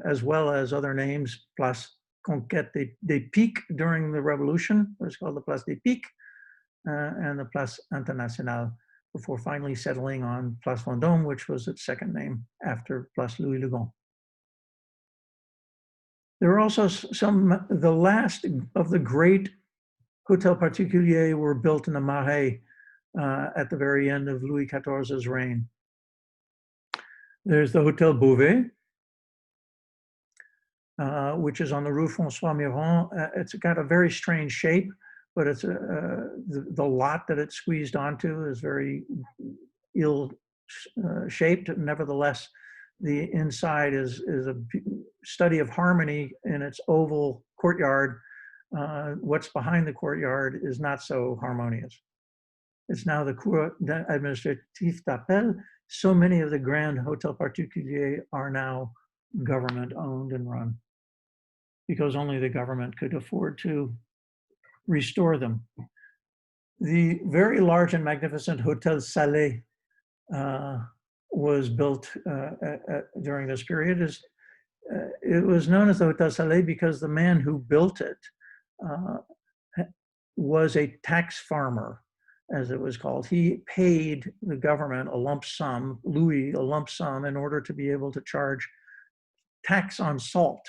as well as other names, Place Conquête des Piques during the Revolution, it was called the Place des Piques, and the Place Internationale, before finally settling on Place Vendôme, which was its second name after Place Louis le Grand. There were also the last of the great hôtels particuliers were built in the Marais at the very end of Louis XIV's reign. There's the Hôtel Beauvais, which is on the Rue François Mitterrand. It's got a very strange shape, but it's the lot that it squeezed onto is very ill shaped. Nevertheless, the inside is a study of harmony in its oval courtyard. What's behind the courtyard is not so harmonious. It's now the Cour administrative d'appel. So many of the grand hôtels particuliers are now government owned and run because only the government could afford to restore them. The very large and magnificent Hôtel Salé was built during this period. It was known as the Hôtel Salé because the man who built it was a tax farmer, as it was called. He paid the government a lump sum, Louis a lump sum, in order to be able to charge tax on salt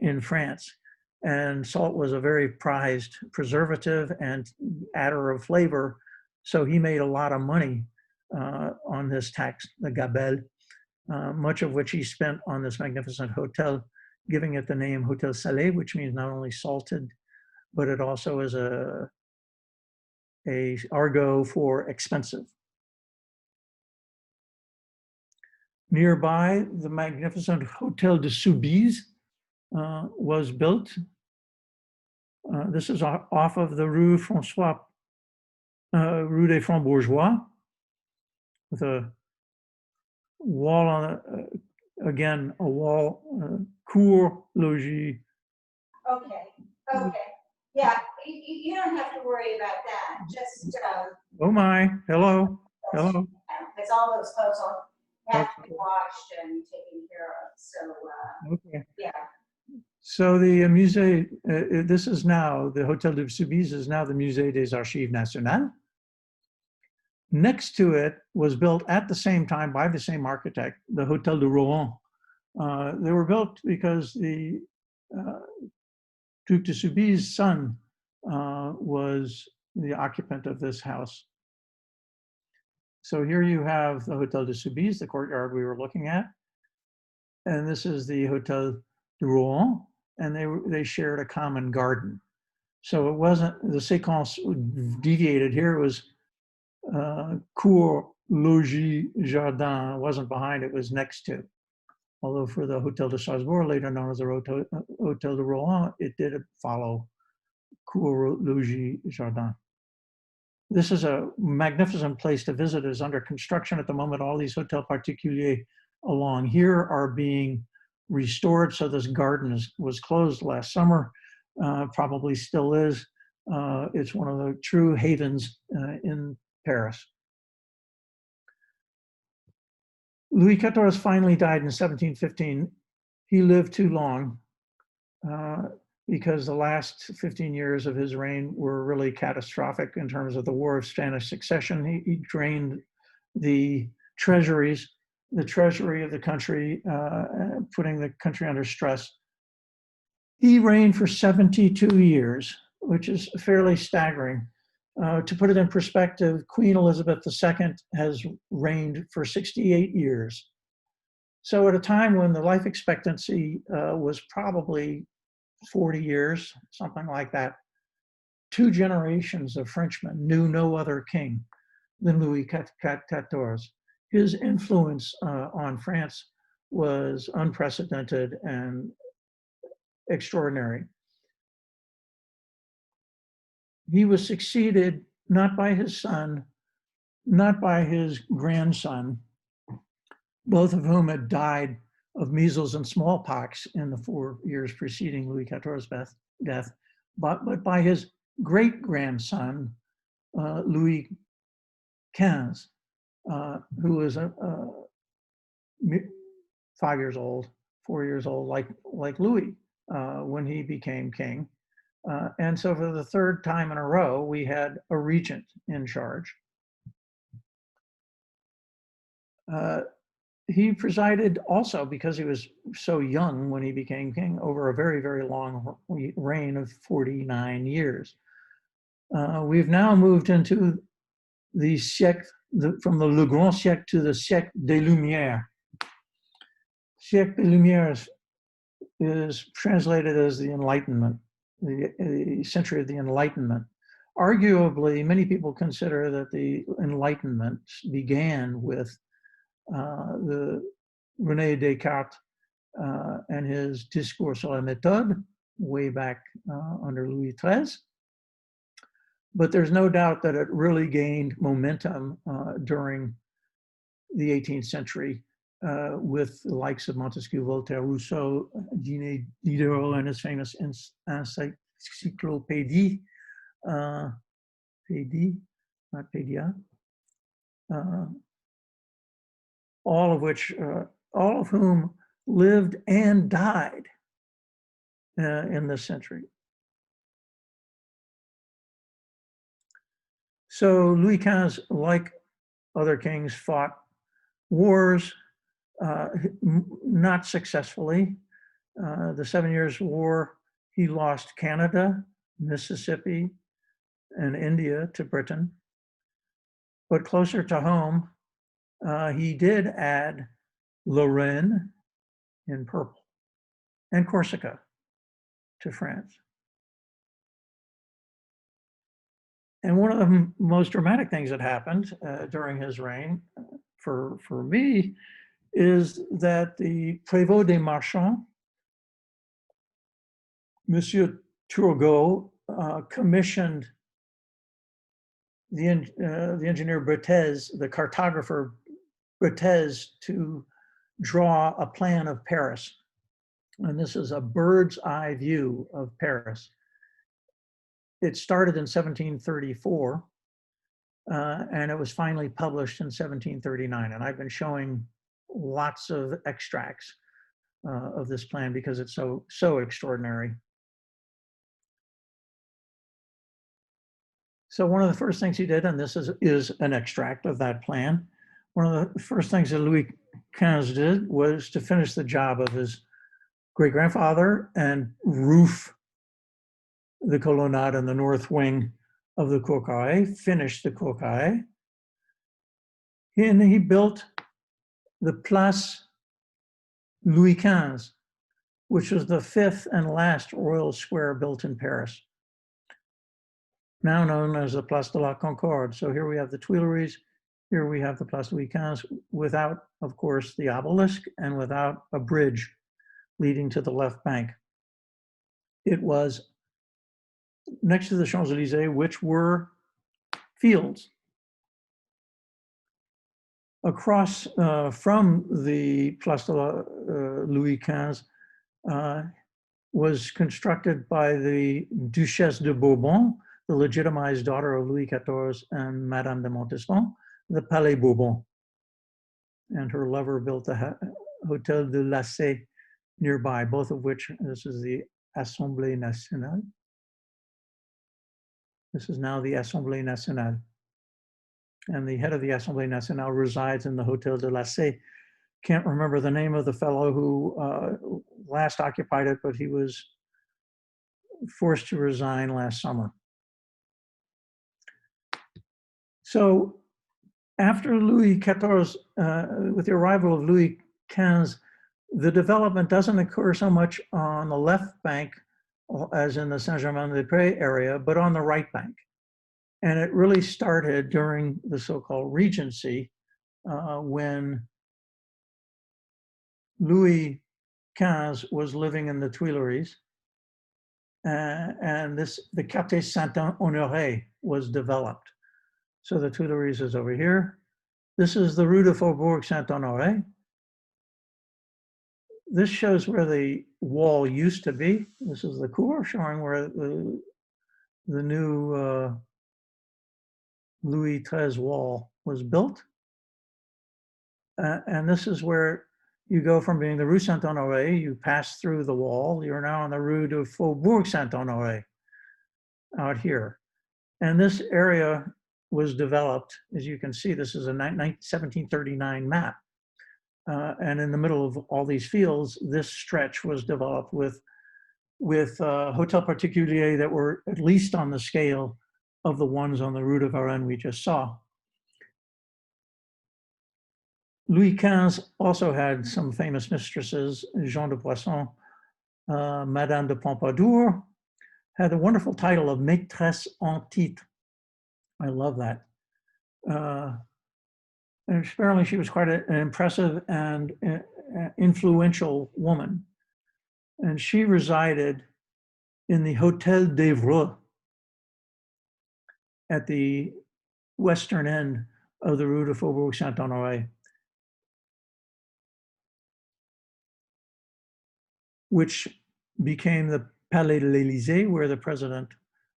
in France. And salt was a very prized preservative and adder of flavor. So he made a lot of money on this tax, the gabelle, much of which he spent on this magnificent hotel, giving it the name Hôtel Salé, which means not only salted, but it also is a argot for expensive. Nearby, the magnificent Hôtel de Soubise was built. This is off of the Rue des Francs-Bourgeois, with a wall on again, a wall, cour, logis. Okay. Yeah, you don't have to worry about that. Just. Oh my, hello. Because all those folks have to be watched and taken care of. So, okay. Yeah. So the musée, this is now, the Hôtel de Soubise is now the Musée des Archives Nationales. Next to it was built at the same time by the same architect, the Hôtel de Rohan. They were built because the Duc de Soubise's son was the occupant of this house. So here you have the Hôtel de Soubise, the courtyard we were looking at. And this is the Hôtel de Rohan, and they shared a common garden. So it wasn't, the séquence deviated here. It was cour, logis, jardin. It wasn't behind, it was next to. Although for the Hôtel de Strasbourg, later known as the Hôtel de Rohan, it did follow cour, logis, jardin. This is a magnificent place to visit. It's under construction at the moment. All these hôtels particuliers along here are being restored. So this garden was closed last summer, probably still is. It's one of the true havens in Paris. Louis XIV finally died in 1715. He lived too long because the last 15 years of his reign were really catastrophic in terms of the War of Spanish Succession. He drained the treasuries, the treasury of the country, putting the country under stress. He reigned for 72 years, which is fairly staggering. To put it in perspective, Queen Elizabeth II has reigned for 68 years. So at a time when the life expectancy was probably 40 years, something like that, 2 generations of Frenchmen knew no other king than Louis XIV. His influence on France was unprecedented and extraordinary. He was succeeded not by his son, not by his grandson, both of whom had died of measles and smallpox in the 4 years preceding Louis XIV's death, but by his great-grandson, Louis XV, who was 5 years old, 4 years old, like Louis, when he became king. And so for the 3rd time in a row, we had a regent in charge. He presided also, because he was so young when he became king, over a very, very long reign of 49 years. We've now moved into the siècle, from the Le Grand Siècle to the Siècle des Lumières. Siècle des Lumières is translated as the Enlightenment, the century of the Enlightenment. Arguably, many people consider that the Enlightenment began with the René Descartes and his Discours sur la méthode, way back under Louis XIII. But there's no doubt that it really gained momentum during the 18th century with the likes of Montesquieu, Voltaire, Rousseau, Diderot, and his famous encyclopédie, not pédia, all of whom lived and died in this century. So Louis XV, like other kings, fought wars, not successfully. The 7 Years' War, he lost Canada, Mississippi, and India to Britain. But closer to home, he did add Lorraine in purple and Corsica to France. And one of the most dramatic things that happened during his reign, for me, is that the Prévôt des Marchands, Monsieur Turgot, commissioned the engineer Bretez, the cartographer Bretez, to draw a plan of Paris. And this is a bird's eye view of Paris. It started in 1734, and it was finally published in 1739. And I've been showing lots of extracts of this plan because it's so extraordinary. So one of the first things he did, and this is an extract of that plan, one of the first things that Louis XV did was to finish the job of his great-grandfather and roof the colonnade in the north wing of the Cour Carrée, finished the Cour Carrée. And he built the Place Louis XV, which was the fifth and last royal square built in Paris, now known as the Place de la Concorde. So here we have the Tuileries, here we have the Place Louis XV, without, of course, the obelisk and without a bridge leading to the left bank. It was next to the Champs-Élysées, which were fields. Across from the Place de la, Louis XV was constructed by the Duchesse de Bourbon, the legitimized daughter of Louis XIV and Madame de Montespan, the Palais Bourbon. And her lover built the Hôtel de Lassay nearby, both of which, this is the Assemblée Nationale. This is now the Assemblée Nationale. And the head of the Assemblée Nationale resides in the Hôtel de Lassay. Can't remember the name of the fellow who last occupied it, but he was forced to resign last summer. So after Louis XIV, with the arrival of Louis XV, the development doesn't occur so much on the left bank as in the Saint-Germain-des-Prés area, but on the right bank. And it really started during the so-called Regency, when Louis XV was living in the Tuileries, and the Quartier Saint-Honoré was developed. So the Tuileries is over here. This is the Rue de Faubourg Saint-Honoré. This shows where the wall used to be. This is the Cour, showing where the new Louis XIII wall was built. And this is where you go from being the Rue Saint-Honoré, you pass through the wall, you're now on the Rue de Faubourg Saint-Honoré, out here. And this area was developed. As you can see, this is a 1739 map. And in the middle of all these fields, this stretch was developed with hotel particuliers that were at least on the scale of the ones on the Rue de Varenne we just saw. Louis XV also had some famous mistresses. Jean de Poisson, Madame de Pompadour, had the wonderful title of maîtresse en titre. I love that. And apparently she was quite an impressive and influential woman. And she resided in the Hôtel d'Evreux at the western end of the Rue de Faubourg Saint-Honoré, which became the Palais de l'Élysée, where the president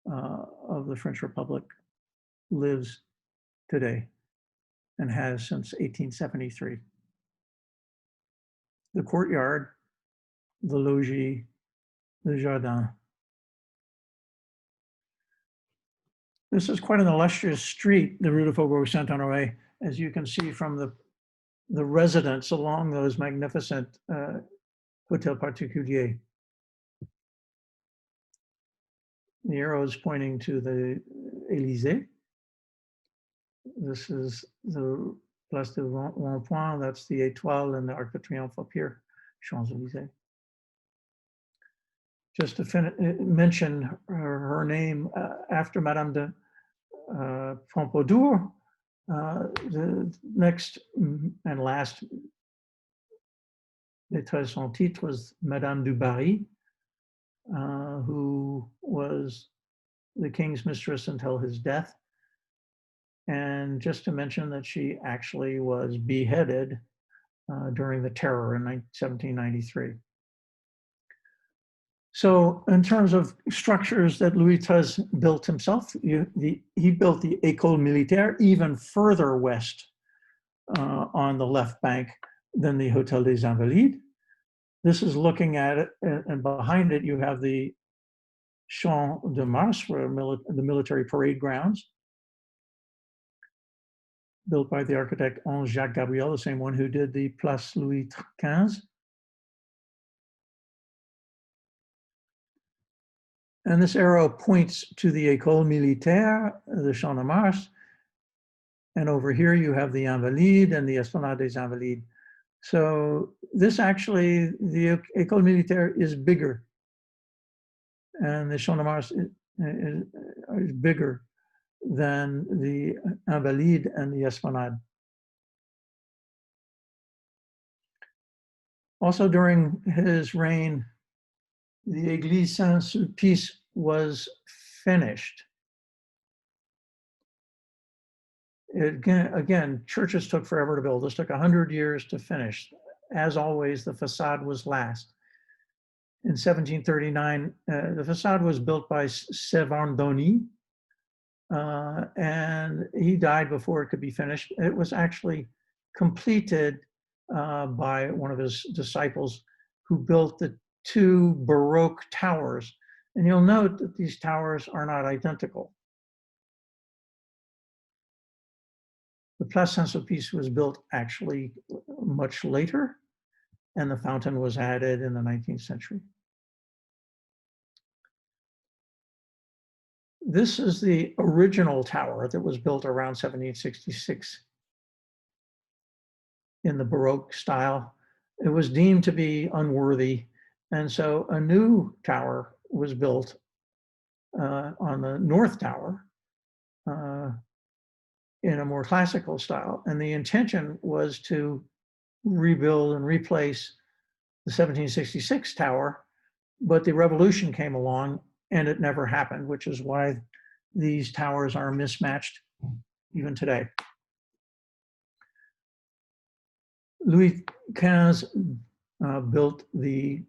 of the French Republic lives today and has since 1873. The courtyard, the logis, the jardin. This is quite an illustrious street, the Rue de Faubourg Saint-Honoré, as you can see from the residence along those magnificent hôtels particuliers. The arrow is pointing to the Élysée. This is the Place de Rond-Point, that's the Étoile and the Arc de Triomphe up here, Champs-Élysées. Just to mention her name, after Madame de Pompadour, the next and last maîtresse en titre was Madame du Barry, who was the king's mistress until his death. And just to mention that she actually was beheaded during the terror in 1793. So in terms of structures that Louis XIII built himself, he built the École Militaire even further west on the left bank than the Hôtel des Invalides. This is looking at it, and behind it you have the Champ de Mars, where the military parade grounds, built by the architect Henri-Jacques Gabriel, the same one who did the Place Louis XV. And this arrow points to the École Militaire, the Champ de Mars. And over here you have the Invalides and the Esplanade des Invalides. So this actually, the École Militaire is bigger. And the Champ de Mars is bigger than the Invalides and the Esplanade. Also during his reign, the Église Saint-Sulpice was finished. Again, churches took forever to build. This took 100 years to finish. As always, the facade was last. In 1739, the facade was built by Sevardoni, and he died before it could be finished. It was actually completed by one of his disciples, who built the two Baroque towers. And you'll note that these towers are not identical. The Place Saint-Sulpice was built actually much later, and the fountain was added in the 19th century. This is the original tower that was built around 1766 in the Baroque style. It was deemed to be unworthy, and so a new tower was built on the North Tower in a more classical style. And the intention was to rebuild and replace the 1766 tower, but the revolution came along and it never happened, which is why these towers are mismatched even today. Louis XV built the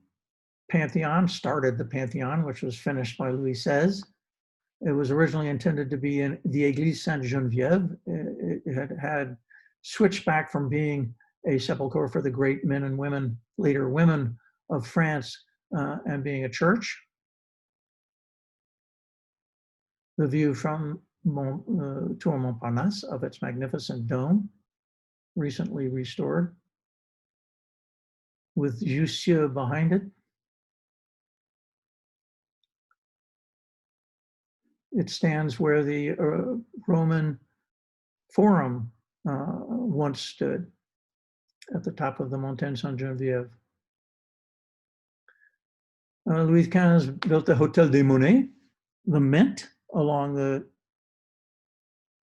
Pantheon, started the Pantheon, which was finished by Louis XVI. It was originally intended to be in the Église Sainte-Geneviève. It had switched back from being a sepulchre for the great men and women, later women of France, and being a church. The view from Tour Montparnasse of its magnificent dome, recently restored, with Jussieu behind it. It stands where the Roman Forum once stood, at the top of the Montagne Sainte-Geneviève. Louis XV built the Hôtel des Monnaies, the mint, along the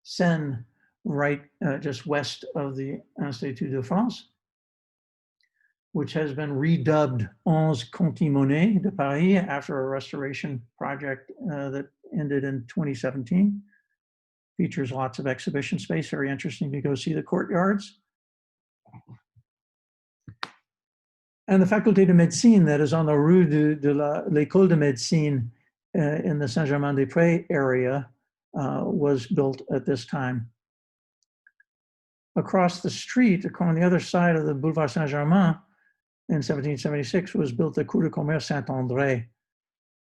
Seine, right just west of the Institut de France, which has been redubbed 11 Conti Monnaie de Paris after a restoration project that ended in 2017. Features lots of exhibition space, very interesting to go see the courtyards. And the Faculté de Médecine that is on the Rue de l'École de Médecine in the Saint-Germain-des-Prés area was built at this time. Across the street, on the other side of the Boulevard Saint-Germain, in 1776 was built the Cour de Commerce Saint-André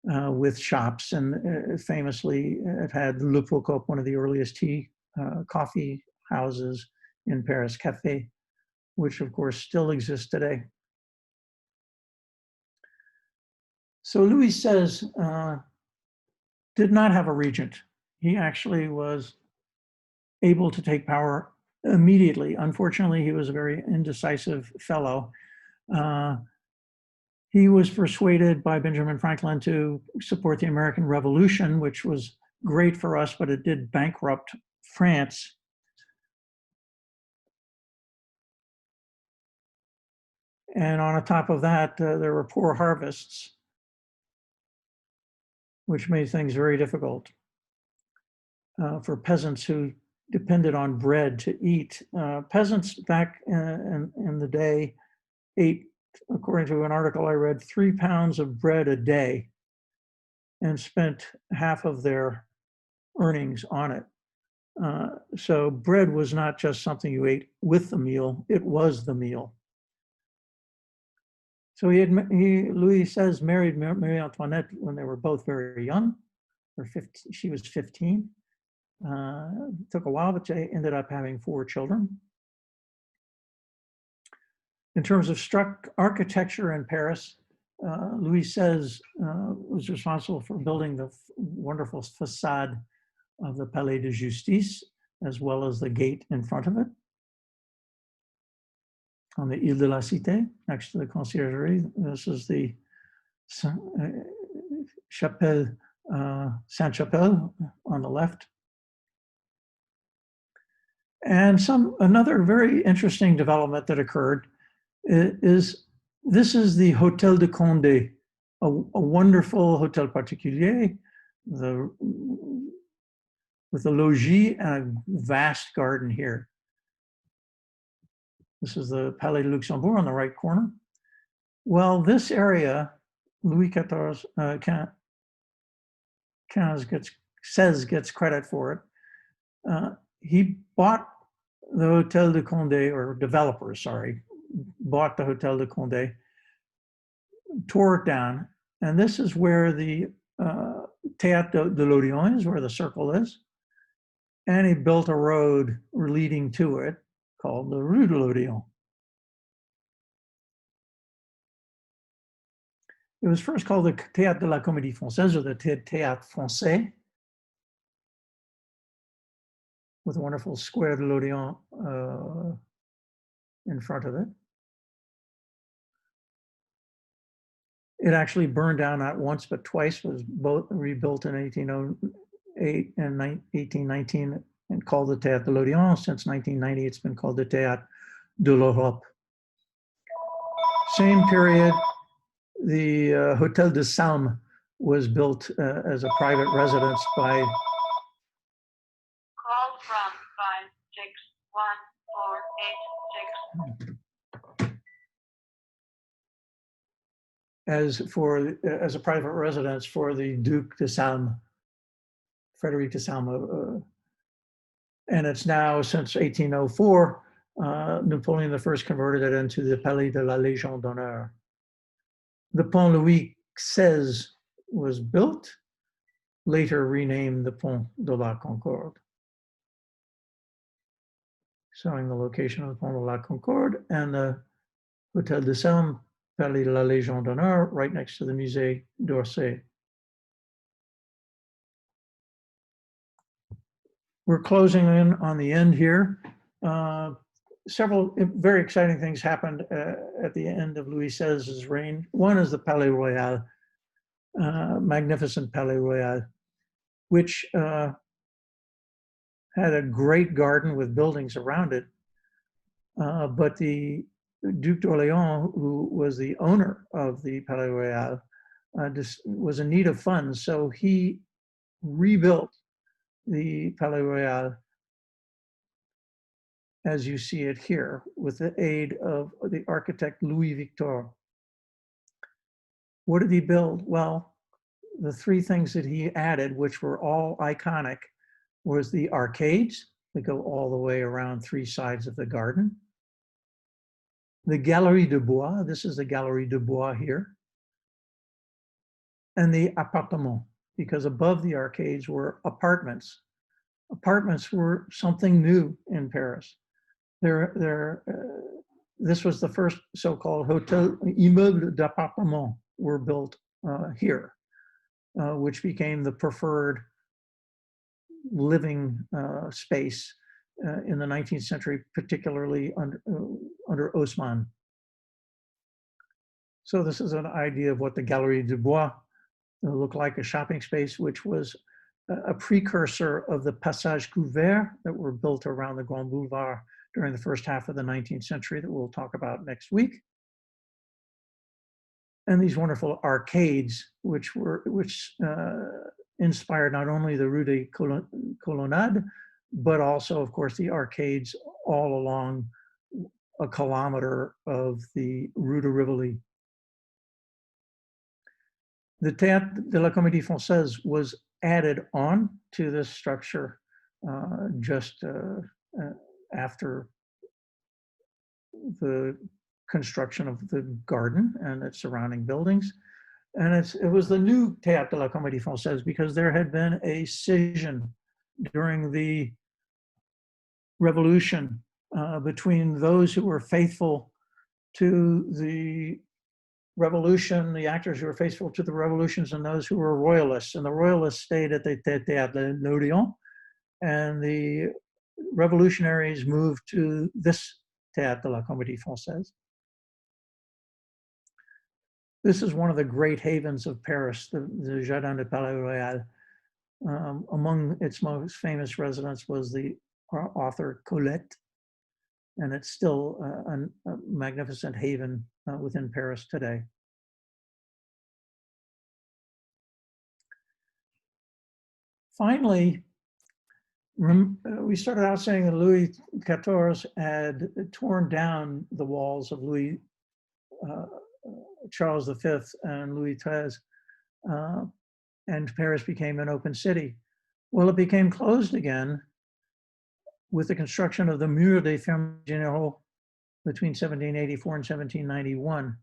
with shops, and famously it had Le Procope, one of the earliest coffee houses in Paris, Café, which of course still exists today. So Louis XVI did not have a regent. He actually was able to take power immediately. Unfortunately, he was a very indecisive fellow. He was persuaded by Benjamin Franklin to support the American Revolution, which was great for us, but it did bankrupt France. And on top of that, there were poor harvests, which made things very difficult for peasants who depended on bread to eat. Peasants back in the day ate, according to an article I read, 3 pounds of bread a day and spent half of their earnings on it. So bread was not just something you ate with the meal, it was the meal. So Louis XVI married Marie Antoinette when they were both very young. She was 15. Took a while, but they ended up having 4 children. In terms of architecture in Paris, Louis XVI was responsible for building the wonderful facade of the Palais de Justice, as well as the gate in front of it, on the Ile de la Cité, next to the Conciergerie. This is the Sainte-Chapelle on the left. And another very interesting development that occurred is this is the Hôtel de Condé, a wonderful hotel particulier, with a logis and a vast garden here. This is the Palais de Luxembourg on the right corner. Well, this area, Louis XIV gets credit for it. He bought the Hôtel de Condé, or developers, sorry, bought the Hôtel de Condé, tore it down, and this is where the Théâtre de l'Odéon is, where the circle is, and he built a road leading to it called the Rue de l'Odéon. It was first called the Théâtre de la Comédie Française, or the Théâtre Français, with a wonderful Square de l'Odéon in front of it. It actually burned down not once but twice, was both rebuilt in 1808 and 1819 and called the Théâtre de l'Odéon. Since 1990, it's been called the Théâtre de l'Europe. Same period, the Hôtel de Salm was built as a private residence by call from 5614886. as a private residence for the Duc de Salm, Frederic de Salm, and it's now, since 1804, Napoleon I converted it into the Palais de la Légion d'honneur. The Pont Louis XVI was built later renamed the Pont de la Concorde, showing the location of the Pont de la Concorde and the Hôtel de Selme, Palais de la Légion d'Honneur, right next to the Musée d'Orsay. We're closing in on the end here. Several very exciting things happened at the end of Louis XVI's reign. One is the Palais Royal, magnificent Palais Royal, which had a great garden with buildings around it. But the Duc d'Orléans, who was the owner of the Palais Royal, was in need of funds. So he rebuilt the Palais Royal as you see it here, with the aid of the architect Louis Victor. What did he build? Well, the three things that he added, which were all iconic, was the arcades that go all the way around three sides of the garden. The Galerie de Bois, this is the Galerie de Bois here. And the appartements, because above the arcades were apartments. Apartments were something new in Paris. This was the first so-called hotel, immeubles d'appartement were built here, which became the preferred living space in the 19th century, particularly under Haussmann. So this is an idea of what the Galerie du Bois looked like, a shopping space, which was a precursor of the Passage Couvert that were built around the Grand Boulevard during the first half of the 19th century that we'll talk about next week. And these wonderful arcades, which inspired not only the Rue des Colonnades, but also, of course, the arcades all along a kilometer of the Rue de Rivoli. The Théâtre de la Comédie Française was added on to this structure just after the construction of the garden and its surrounding buildings. And it was the new Théâtre de la Comédie Française because there had been a scission during the Revolution between those who were faithful to the revolution, the actors who were faithful to the revolutions, and those who were royalists. And the royalists stayed at the Théâtre de l'Odéon, and the revolutionaries moved to this Théâtre de la Comédie Française. This is one of the great havens of Paris, the Jardin du Palais Royal. Among its most famous residents was the author Colette, and it's still a magnificent haven within Paris today. Finally, we started out saying that Louis XIV had torn down the walls of Charles V and Louis XIII, and Paris became an open city. Well, it became closed again with the construction of the Mur des Fermes Généraux between 1784 and 1791.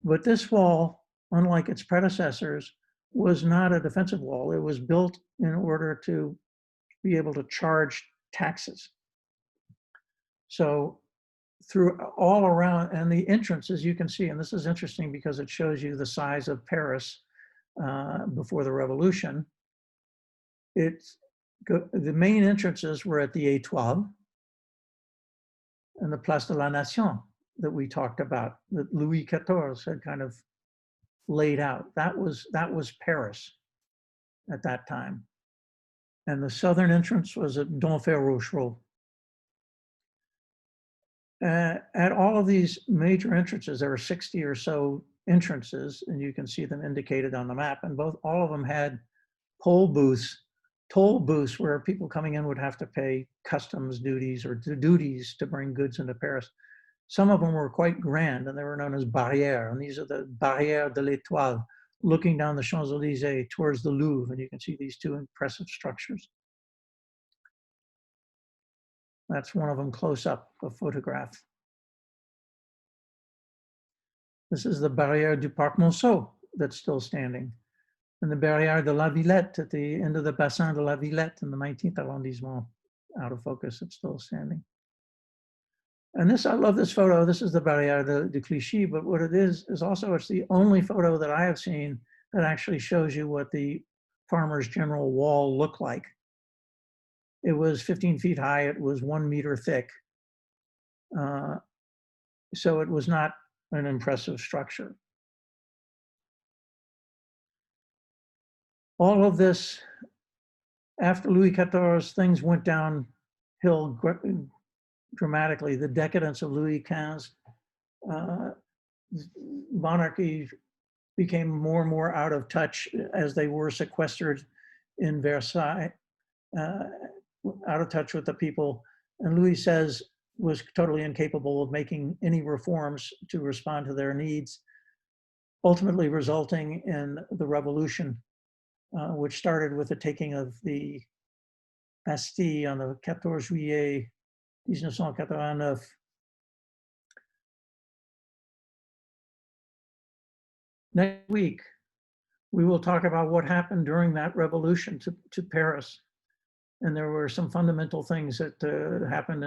But this wall, unlike its predecessors, was not a defensive wall. It was built in order to be able to charge taxes. So through all around, and the entrances you can see, and this is interesting because it shows you the size of Paris before the revolution. The main entrances were at the Étoile and the Place de la Nation that we talked about, that Louis XIV had kind of laid out. That was Paris at that time. And the southern entrance was at Denfert-Rochereau. At all of these major entrances, there were 60 or so entrances, and you can see them indicated on the map, and all of them had toll booths where people coming in would have to pay customs duties or duties to bring goods into Paris. Some of them were quite grand, and they were known as barrières, and these are the barrières de l'Étoile, looking down the Champs-Élysées towards the Louvre, and you can see these two impressive structures. That's one of them close up, a photograph. This is the Barrière du Parc Monceau that's still standing. and the Barrière de la Villette at the end of the Bassin de la Villette in the 19th arrondissement. Out of focus, it's still standing. And this, I love this photo. This is the Barrière de Clichy, but what it is also, it's the only photo that I have seen that actually shows you what the Farmers General Wall looked like. It was 15 feet high, it was 1 meter thick. So it was not an impressive structure. All of this, after Louis XIV, things went downhill dramatically. The decadence of Louis XV, monarchy became more and more out of touch as they were sequestered in Versailles, out of touch with the people. And Louis was totally incapable of making any reforms to respond to their needs, ultimately resulting in the revolution, which started with the taking of the Bastille on the 14 juillet 1989. Next week, we will talk about what happened during that revolution to Paris. And there were some fundamental things that happened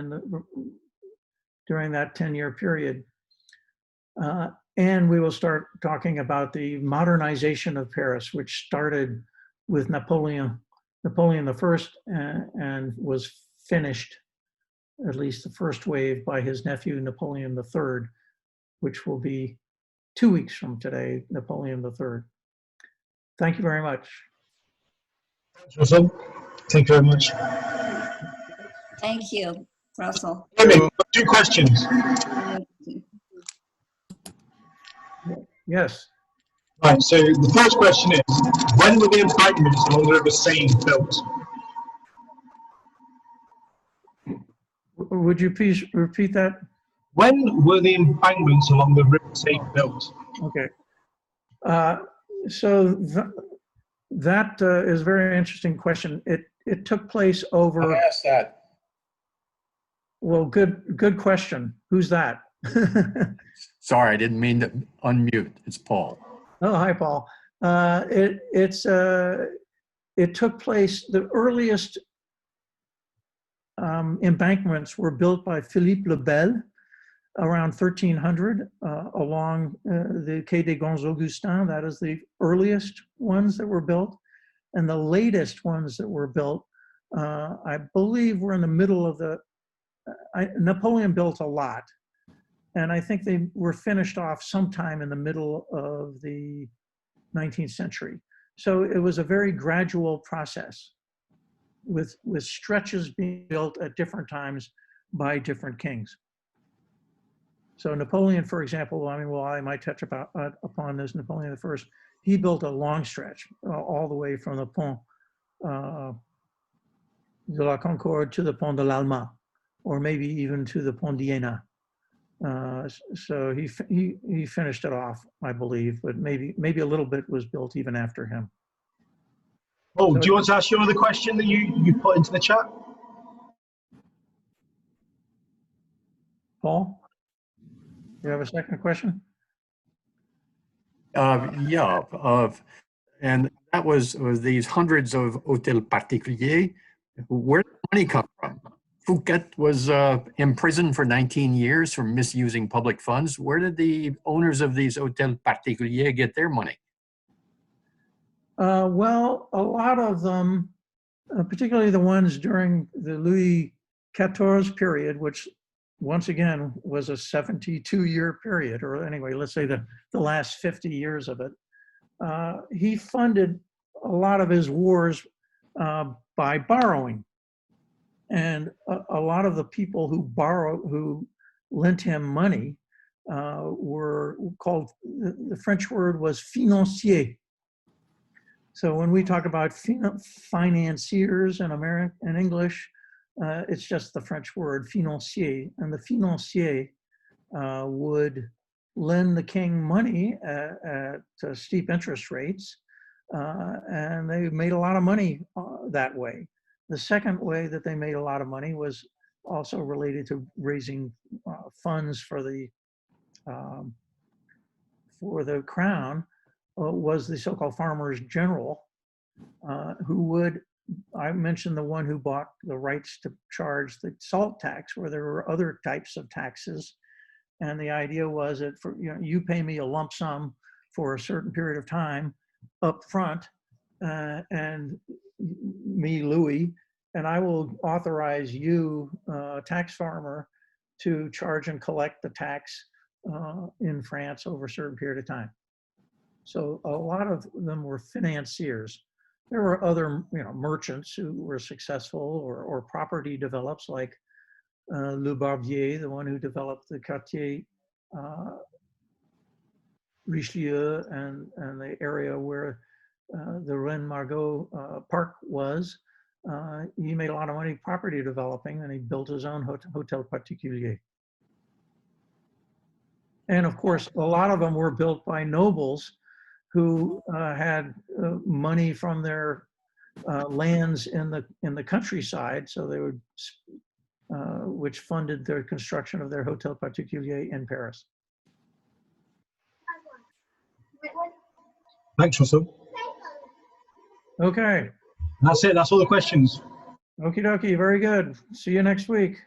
during that 10-year period. And we will start talking about the modernization of Paris, which started with Napoleon I, and was finished, at least the first wave, by his nephew Napoleon III, which will be 2 weeks from today, Napoleon III. Thank you very much. Thanks, Russell. Thank you very much. Thank you, Russell. Women, 2 questions. Yes. Right, so the first question is, when were the embankments along the River Seine built? Would you please repeat that? When were the embankments along the River Seine built? Okay. So that is a very interesting question. It took place over. I asked that. Well, good question. Who's that? Sorry, I didn't mean to unmute. It's Paul. Oh, hi, Paul. It took place. The earliest embankments were built by Philippe le Bel around 1300 along the Quai des Grands Augustins. That is the earliest ones that were built. And the latest ones that were built, I believe, were in the middle of the, Napoleon built a lot. And I think they were finished off sometime in the middle of the 19th century. So it was a very gradual process with stretches being built at different times by different kings. So Napoleon, for example, I might touch upon this, Napoleon I, he built a long stretch all the way from the Pont de la Concorde to the Pont de l'Alma, or maybe even to the Pont d'Iéna. So he finished it off, I believe, but maybe a little bit was built even after him. Oh, So, do you want to ask your other question that you put into the chat? Paul, you have a second question? Yeah, and that was these hundreds of hôtels particuliers. Where did the money come from? Fouquet was imprisoned for 19 years for misusing public funds. Where did the owners of these hôtels particuliers get their money? Well, a lot of them, particularly the ones during the Louis XIV period, which once again was a 72-year period, or anyway, let's say the last 50 years of it. He funded a lot of his wars by borrowing. And a lot of the people who lent him money were called, the French word was financier. So when we talk about financiers in English, it's just the French word financier. And the financier would lend the king money at steep interest rates, and they made a lot of money that way. The second way that they made a lot of money was also related to raising funds for the crown was the so-called farmers general, who would, I mentioned the one who bought the rights to charge the salt tax, where there were other types of taxes. And the idea was that you pay me a lump sum for a certain period of time up front, and me, Louis, and I will authorize you, tax farmer, to charge and collect the tax in France over a certain period of time. So a lot of them were financiers. There were other, merchants who were successful, or property develops, like Le Barbier, the one who developed the Quartier Richelieu and the area where the Reine Margot Park was. He made a lot of money property developing, and he built his own hotel particulier. And of course, a lot of them were built by nobles who had money from their lands in the countryside, so they would, which funded their construction of their hotel particulier in Paris. Thanks, Russell. Okay. That's it. That's all the questions. Okie dokie. Very good. See you next week.